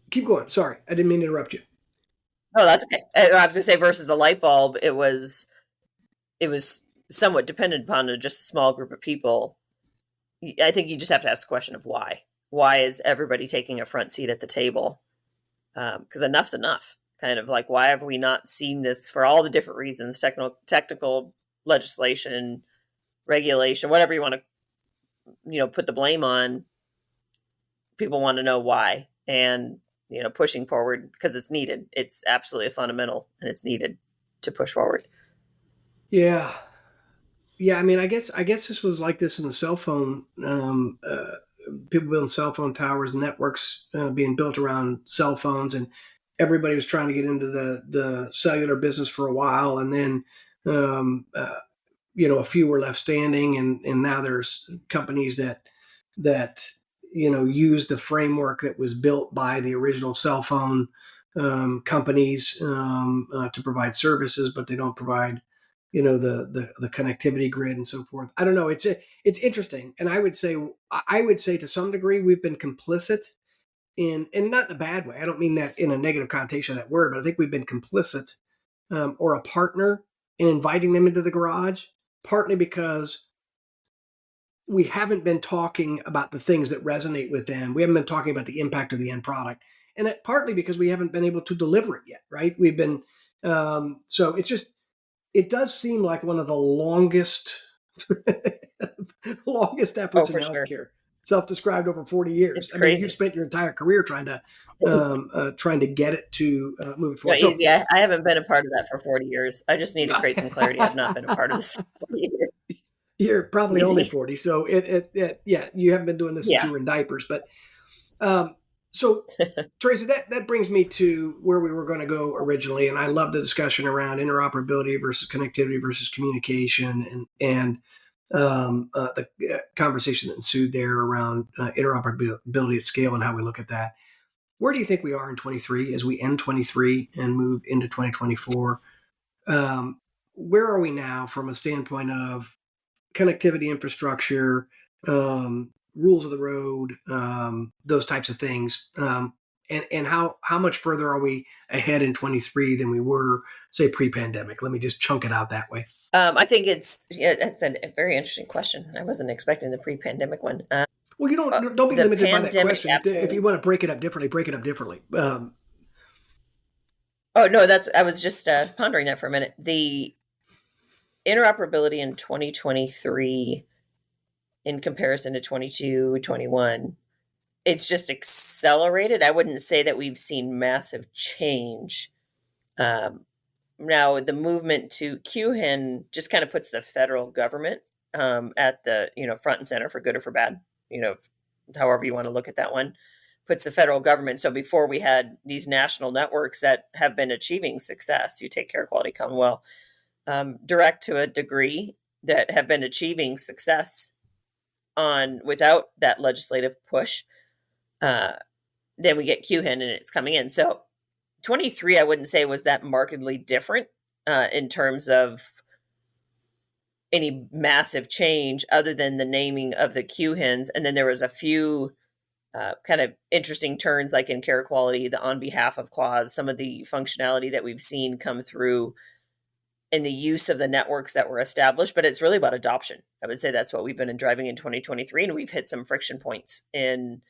keep going. Sorry, I didn't mean to interrupt you. Oh, that's okay. I was going to say, versus the light bulb, it was somewhat dependent upon just a small group of people. I think you just have to ask the question of why. Why is everybody taking a front seat at the table? Because enough's enough. Kind of like, why have we not seen this for all the different reasons, technical legislation, regulation, whatever you want to, put the blame on. People want to know why, and pushing forward because it's needed. It's absolutely a fundamental, and it's needed to push forward. Yeah. I mean, I guess this was like this in the cell phone. People building cell phone towers, networks being built around cell phones, and everybody was trying to get into the cellular business for a while, and then a few were left standing, and now there's companies that use the framework that was built by the original cell phone companies to provide services, but they don't provide the connectivity grid and so forth. I don't know. It's interesting, and I would say to some degree we've been complicit in, and not in a bad way. I don't mean that in a negative connotation of that word, but I think we've been complicit or a partner in inviting them into the garage, partly because we haven't been talking about the things that resonate with them. We haven't been talking about the impact of the end product. and partly because we haven't been able to deliver it yet, right? We've been so it does seem like one of the longest Oh, efforts in for sure. healthcare, self-described over 40 years. It's I mean, you've crazy. spent your entire career trying to get it to move No, forward. So easy. I haven't been a part of that for 40 years. I just need to create some clarity. I've not been a part of this for 40 years. you're probably only Easy. 40, so yeah, you haven't been doing this since Yeah. you were in diapers. But so Teresa, that brings me to where we were going to go originally, and I love the discussion around interoperability versus connectivity versus communication, and the conversation that ensued there around interoperability at scale and how we look at that. Where do you think we are in 23 as we end 23 and move into 2024? Where are we now from a standpoint of connectivity infrastructure, rules of the road, those types of things? And how much further are we ahead in 23 than we were, say, pre-pandemic? Let me just chunk it out that way. I think it's a very interesting question. I wasn't expecting the pre-pandemic one. Well, you don't be The limited by that pandemic question. If absolutely. you want to break it up differently, break it up differently. Oh no, I was just pondering that for a minute. The interoperability in 2023 in comparison to 22, 21, it's just accelerated. I wouldn't say that we've seen massive change. Now the movement to QHIN just kind of puts the federal government at the front and center, for good or for bad, however you want to look at that one, puts the federal government. So before we had these national networks that have been achieving success, you take Care Quality Commonwealth, direct to a degree, that have been achieving success on without that legislative push. Then we get QHIN and it's coming in. So 23, I wouldn't say was that markedly different in terms of any massive change other than the naming of the QHINs. And then there was a few kind of interesting turns, like in Care Quality, the on behalf of clause, some of the functionality that we've seen come through in the use of the networks that were established, but it's really about adoption. I would say that's what we've been driving in 2023, and we've hit some friction points in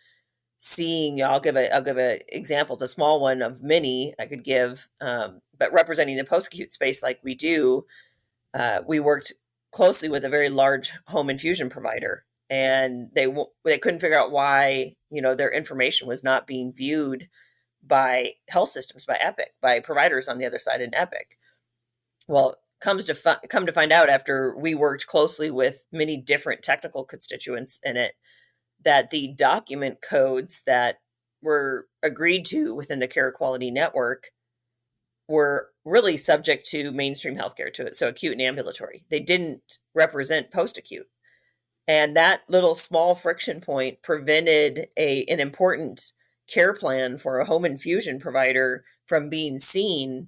seeing. I'll give an example. It's a small one of many I could give, but representing the post-acute space like we do, we worked closely with a very large home infusion provider, and they couldn't figure out why their information was not being viewed by health systems, by Epic, by providers on the other side in Epic. Well, come to find out, after we worked closely with many different technical constituents in it, that the document codes that were agreed to within the Care Quality Network were really subject to mainstream healthcare, to it, so acute and ambulatory. They didn't represent post-acute. And that little small friction point prevented an important care plan for a home infusion provider from being seen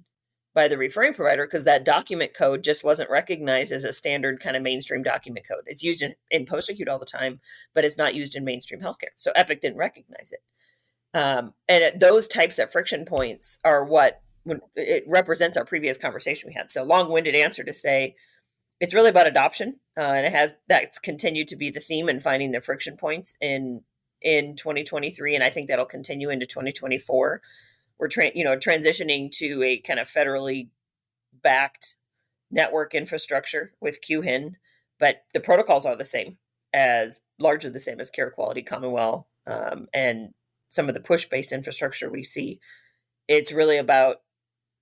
by the referring provider, because that document code just wasn't recognized as a standard kind of mainstream document code. It's used in post-acute all the time, but it's not used in mainstream healthcare. So Epic didn't recognize it. And those types of friction points are what it represents our previous conversation we had. So long-winded answer to say, it's really about adoption, and that's continued to be the theme in finding the friction points in 2023, and I think that'll continue into 2024. We're transitioning to a kind of federally backed network infrastructure with QHIN, but the protocols are largely the same as Care Quality Commonwealth, and some of the push-based infrastructure we see. It's really about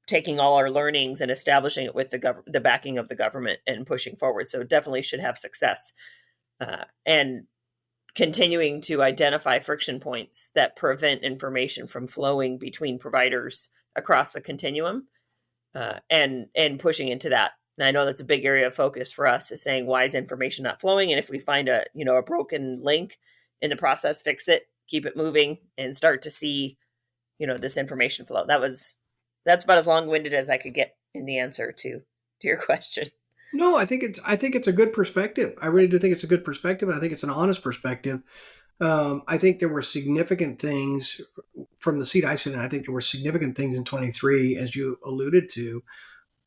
taking all our learnings and establishing it with the backing of the government and pushing forward. So it definitely should have success, and continuing to identify friction points that prevent information from flowing between providers across the continuum, and pushing into that. And I know that's a big area of focus for us, is saying, why is information not flowing? And if we find a broken link in the process, fix it, keep it moving, and start to see, this information flow. That's about as long-winded as I could get in the answer to your question. No, I think it's a good perspective. I really do think it's a good perspective, and I think it's an honest perspective. I think there were significant things from the seat I sit in. I think there were significant things in 23, as you alluded to,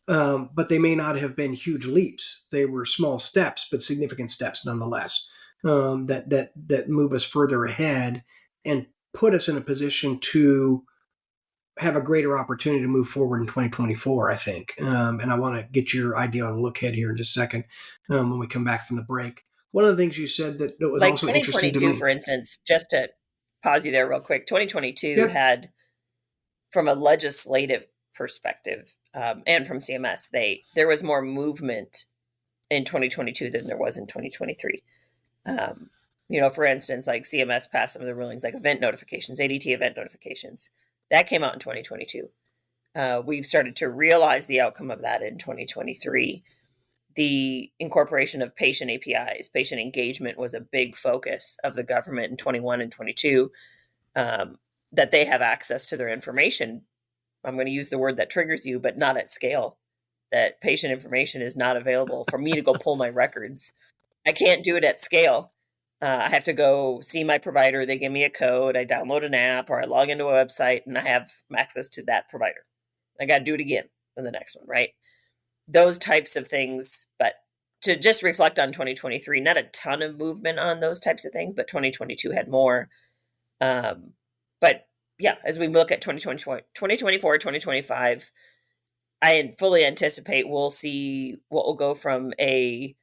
but they may not have been huge leaps. They were small steps, but significant steps nonetheless, that move us further ahead and put us in a position to have a greater opportunity to move forward in 2024, I think. And I want to get your idea on a look ahead here in just a second when we come back from the break. One of the things you said that was Like also interesting to 2022, me. for instance, just to pause you there real quick, 2022 Yeah. had, from a legislative perspective, and from CMS, there was more movement in 2022 than there was in 2023. For instance, like CMS passed some of the rulings, like event notifications, ADT event notifications. That came out in 2022. We've started to realize the outcome of that in 2023. The incorporation of patient APIs, patient engagement, was a big focus of the government in 21 and 22, that they have access to their information. I'm going to use the word that triggers you, but not at scale. That patient information is not available for me to go pull my records. I can't do it at scale. I have to go see my provider. They give me a code. I download an app or I log into a website and I have access to that provider. I got to do it again in the next one, right? Those types of things. But to just reflect on 2023, not a ton of movement on those types of things, but 2022 had more. But yeah, as we look at 2024, 2025, I fully anticipate we'll see what will go from a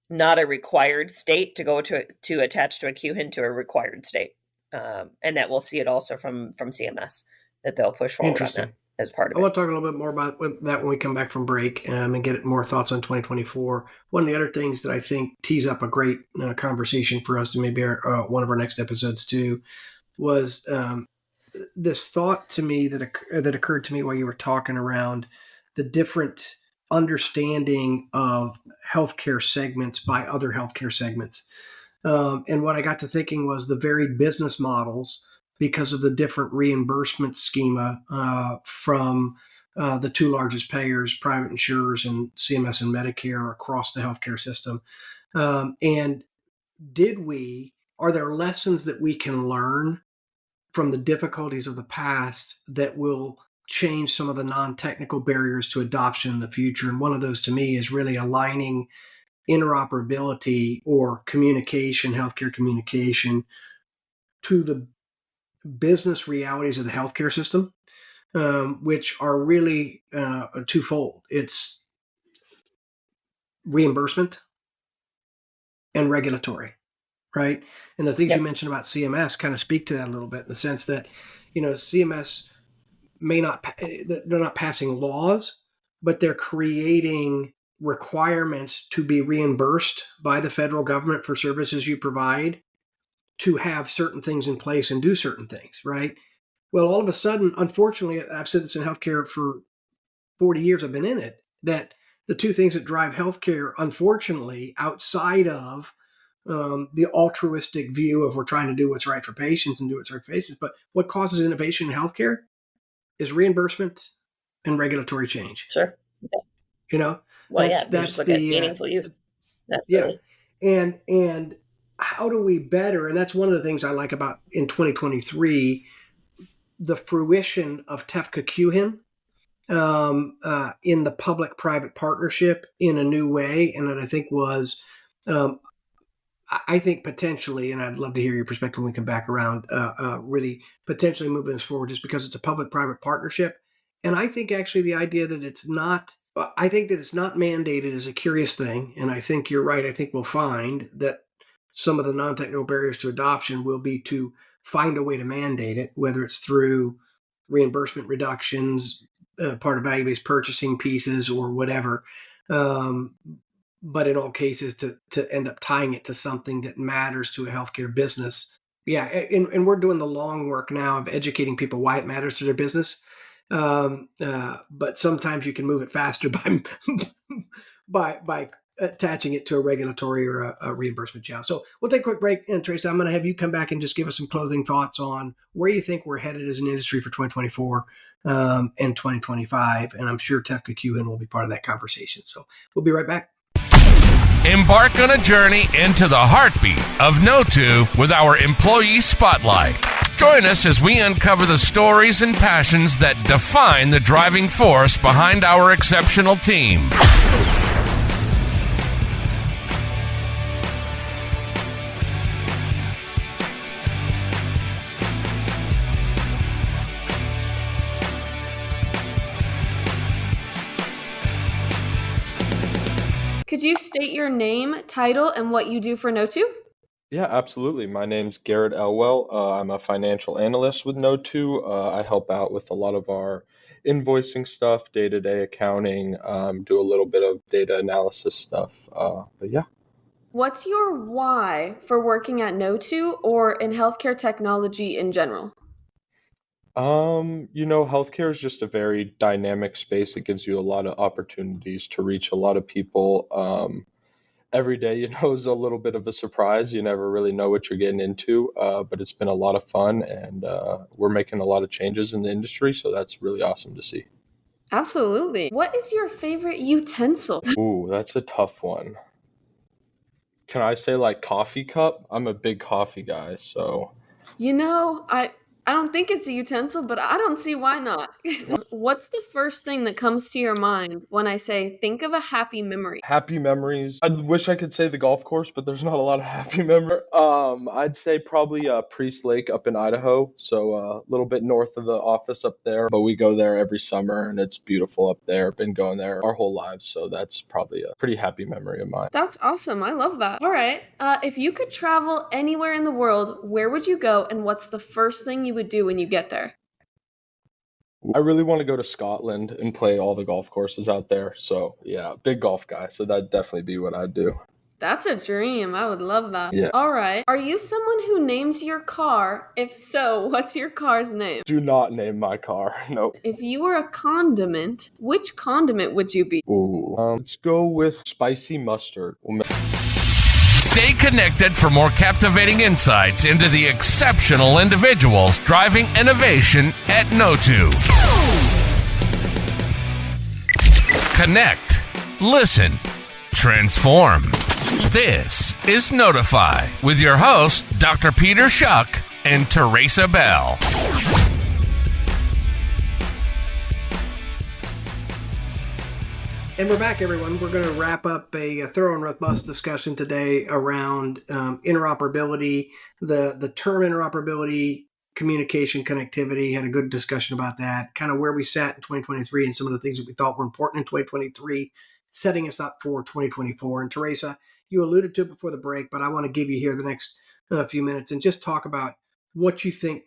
not a required state to go to attach to a QHIN to a required state. And that we'll see it also from CMS, that they'll push forward on that as part of it. I want to talk a little bit more about that when we come back from break and get more thoughts on 2024. One of the other things that I think tees up a great conversation for us, and maybe one of our next episodes too, was this thought to me that occurred to me while you were talking around the different understanding of healthcare segments by other healthcare segments. And what I got to thinking was the varied business models, because of the different reimbursement schema from the two largest payers, private insurers and CMS and Medicare across the healthcare system. And are there lessons that we can learn from the difficulties of the past that will change some of the non-technical barriers to adoption in the future? And one of those to me is really aligning interoperability or communication, healthcare communication, to the business realities of the healthcare system, which are really twofold. It's reimbursement and regulatory, right? And the things you mentioned about CMS kind of speak to that a little bit, in the sense that, CMS they're not passing laws, but they're creating requirements to be reimbursed by the federal government for services you provide, to have certain things in place and do certain things, right? Well, all of a sudden, unfortunately, I've said this in healthcare for 40 years I've been in it, that the two things that drive healthcare, unfortunately, outside of the altruistic view of we're trying to do what's right for patients and do what's right for patients, but what causes innovation in healthcare is reimbursement and regulatory change. Sure. That's look the at meaningful use. Absolutely. Yeah. And how do we better? And that's one of the things I like about in 2023, the fruition of Kno2fy in the public-private partnership in a new way. And that I think was, I think potentially, and I'd love to hear your perspective when we come back around, really potentially moving us forward, just because it's a public-private partnership. And I think actually the idea that it's not mandated is a curious thing. And I think you're right. I think we'll find that some of the non-technical barriers to adoption will be to find a way to mandate it, whether it's through reimbursement reductions, part of value-based purchasing pieces, or whatever. But in all cases, to end up tying it to something that matters to a healthcare business. Yeah, and we're doing the long work now of educating people why it matters to their business. But sometimes you can move it faster by attaching it to a regulatory or a reimbursement channel. So we'll take a quick break. And Theresa, I'm going to have you come back and just give us some closing thoughts on where you think we're headed as an industry for 2024 and 2025. And I'm sure Kno2fy will be part of that conversation. So we'll be right back. Embark on a journey into the heartbeat of Kno2 with our Employee Spotlight. Join us as we uncover the stories and passions that define the driving force behind our exceptional team. Could you state your name, title, and what you do for Kno2? Yeah, absolutely. My name's Garrett Elwell. I'm a financial analyst with Kno2. I help out with a lot of our invoicing stuff, day-to-day accounting, do a little bit of data analysis stuff. But yeah. What's your why for working at Kno2 or in healthcare technology in general? Healthcare is just a very dynamic space. It gives you a lot of opportunities to reach a lot of people. Every day, is a little bit of a surprise. You never really know what you're getting into, but it's been a lot of fun, and we're making a lot of changes in the industry, so that's really awesome to see. Absolutely. What is your favorite utensil? Ooh, that's a tough one. Can I say like coffee cup? I'm a big coffee guy, so I don't think it's a utensil, but I don't see why not. What's the first thing that comes to your mind when I say think of a happy memory? happy memories. I wish I could say the golf course, but there's not a lot of happy memories. I'd say probably Priest Lake up in Idaho, so a little bit north of the office up there. But we go there every summer, and it's beautiful up there. Been going there our whole lives, so that's probably a pretty happy memory of mine. That's awesome. I love that. All right. If you could travel anywhere in the world, where would you go and what's the first thing you would do when you get there? I really want to go to Scotland and play all the golf courses out there. So yeah, big golf guy. So that'd definitely be what I'd do. That's a dream. I would love that. Yeah. All right. Are you someone who names your car? If so, what's your car's name? Do not name my car. Nope. If you were a condiment, which condiment would you be? Ooh. Let's go with spicy mustard. Stay connected for more captivating insights into the exceptional individuals driving innovation at Kno2. Connect, listen, transform. This is Kno2fy with your hosts, Dr. Peter Schoch and Theresa Bell. And we're back, everyone. We're going to wrap up a thorough and robust discussion today around interoperability, the term interoperability, communication, connectivity. Had a good discussion about that, kind of where we sat in 2023 and some of the things that we thought were important in 2023, setting us up for 2024. And Theresa, you alluded to it before the break, but I want to give you here the next few minutes and just talk about what you think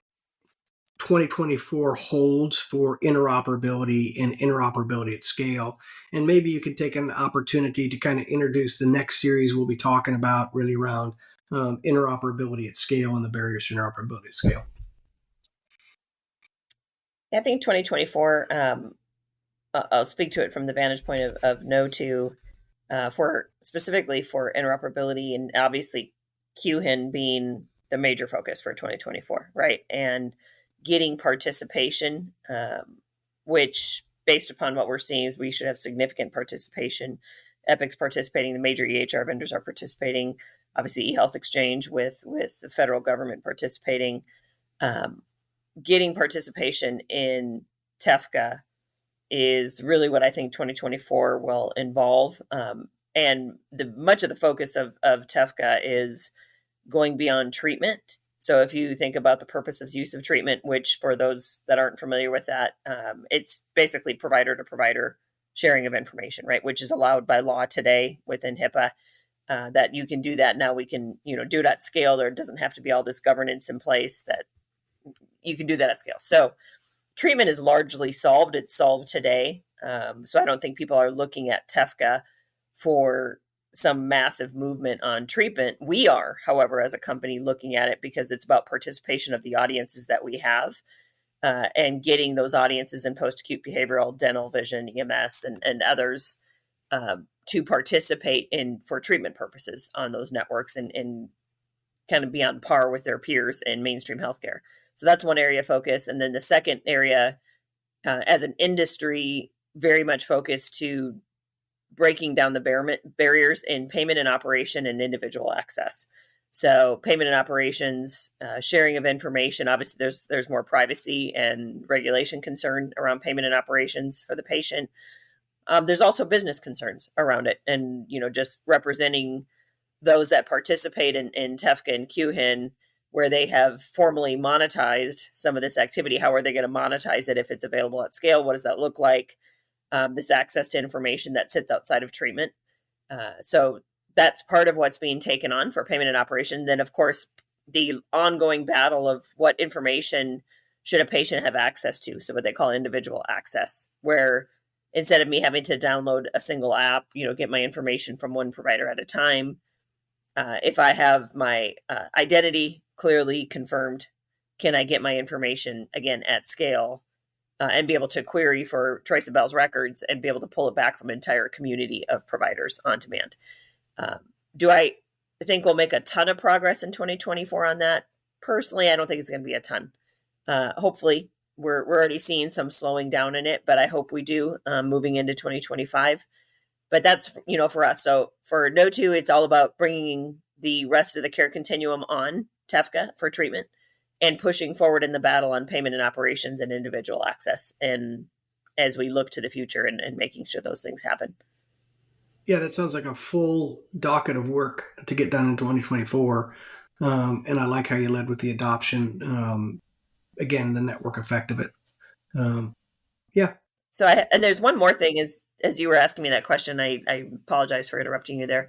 2024 holds for interoperability and interoperability at scale. And maybe you could take an opportunity to kind of introduce the next series we'll be talking about really around interoperability at scale and the barriers to interoperability at scale. I think 2024, I'll speak to it from the vantage point of Kno2 specifically for interoperability, and obviously QHIN being the major focus for 2024, right? And getting participation, which based upon what we're seeing is we should have significant participation. Epic's participating, the major EHR vendors are participating, obviously eHealth Exchange with the federal government participating. Getting participation in TEFCA is really what I think 2024 will involve. And much of the focus of TEFCA is going beyond treatment. So if you think about the purpose of use of treatment, which for those that aren't familiar with that, it's basically provider to provider sharing of information, right? Which is allowed by law today within HIPAA, that you can do that. Now we can, do it at scale. There doesn't have to be all this governance in place, that you can do that at scale. So treatment is largely solved. It's solved today. So I don't think people are looking at TEFCA for some massive movement on treatment. We are, however, as a company looking at it because it's about participation of the audiences that we have, and getting those audiences in post-acute behavioral, dental, vision, EMS, and others to participate for treatment purposes on those networks and kind of be on par with their peers in mainstream healthcare. So that's one area of focus. And then the second area, as an industry, very much focused to breaking down the barriers in payment and operation and individual access. So payment and operations, sharing of information. Obviously, there's more privacy and regulation concern around payment and operations for the patient. There's also business concerns around it, and just representing those that participate in TEFCA and QHIN, where they have formally monetized some of this activity. How are they going to monetize it if it's available at scale? What does that look like? This access to information that sits outside of treatment. So that's part of what's being taken on for payment and operation. Then, of course, the ongoing battle of what information should a patient have access to. So what they call individual access, where instead of me having to download a single app, get my information from one provider at a time, if I have my identity clearly confirmed, can I get my information again at scale and be able to query for Trace and Bell's records and be able to pull it back from an entire community of providers on demand? Do I think we'll make a ton of progress in 2024 on that? Personally, I don't think it's going to be a ton. Hopefully, we're already seeing some slowing down in it, but I hope we do moving into 2025. But that's, for us. So for Kno2, it's all about bringing the rest of the care continuum on TEFCA for treatment and pushing forward in the battle on payment and operations and individual access. And as we look to the future and making sure those things happen. Yeah, that sounds like a full docket of work to get done in 2024. And I like how you led with the adoption. Again, the network effect of it. Yeah. So and there's one more thing as you were asking me that question, I apologize for interrupting you there.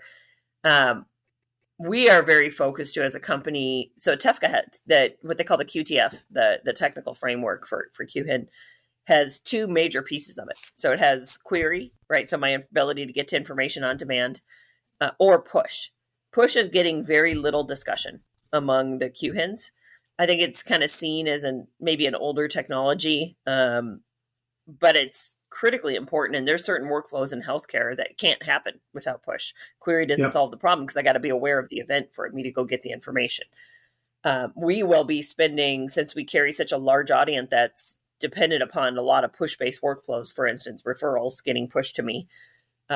We are very focused too as a company. So TEFCA had what they call the QTF, the technical framework for QHIN, has two major pieces of it. So it has query, right? So my ability to get to information on demand, or push. Push is getting very little discussion among the QHINs. I think it's kind of seen as maybe an older technology, but it's critically important. And there's certain workflows in healthcare that can't happen without push. Query doesn't solve the problem because I got to be aware of the event for me to go get the information. We will be spending, since we carry such a large audience that's dependent upon a lot of push-based workflows, for instance, referrals getting pushed to me,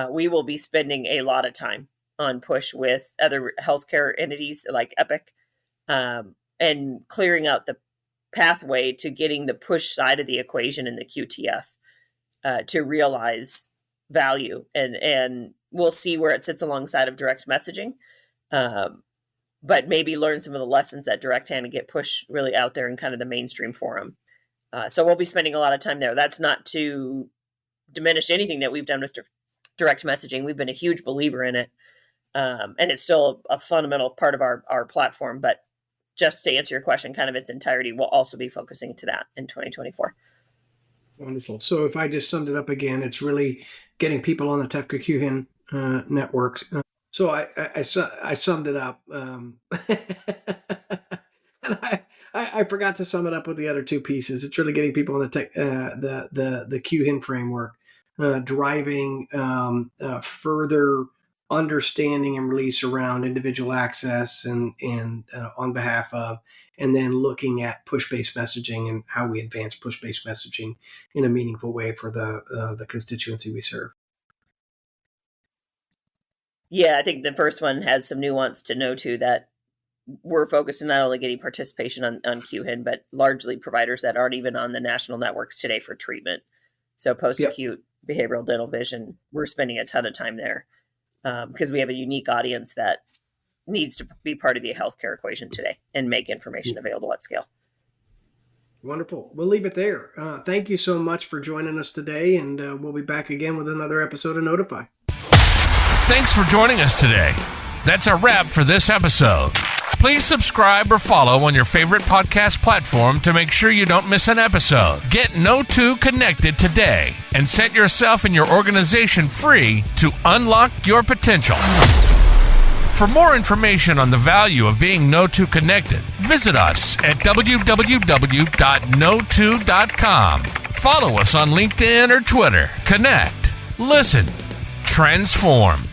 we will be spending a lot of time on push with other healthcare entities like Epic, and clearing out the pathway to getting the push side of the equation in the QTF to realize value. And we'll see where it sits alongside of direct messaging, but maybe learn some of the lessons that direct hand and get push really out there in kind of the mainstream forum. So we'll be spending a lot of time there. That's not to diminish anything that we've done with direct messaging. We've been a huge believer in it. And it's still a fundamental part of our platform. But just to answer your question, kind of its entirety, we'll also be focusing to that in 2024. Wonderful. So if I just summed it up again, it's really getting people on the TEFCA QHIN network. So I summed it up. And I forgot to sum it up with the other two pieces. It's really getting people on the QHIN framework, driving further understanding and release around individual access and on behalf of, and then looking at push-based messaging and how we advance push-based messaging in a meaningful way for the constituency we serve. Yeah, I think the first one has some nuance to Kno2 that we're focused on not only getting participation on QHIN, but largely providers that aren't even on the national networks today for treatment. So post-acute behavioral dental vision, we're spending a ton of time there because we have a unique audience that needs to be part of the healthcare equation today and make information available at scale. Wonderful. We'll leave it there. Thank you so much for joining us today, and we'll be back again with another episode of Kno2fy. Thanks for joining us today. That's a wrap for this episode. Please subscribe or follow on your favorite podcast platform to make sure you don't miss an episode. Get Kno2 connected today and set yourself and your organization free to unlock your potential. For more information on the value of being Kno2 connected, visit us at www.kno2.com. Follow us on LinkedIn or Twitter. Connect, listen, transform.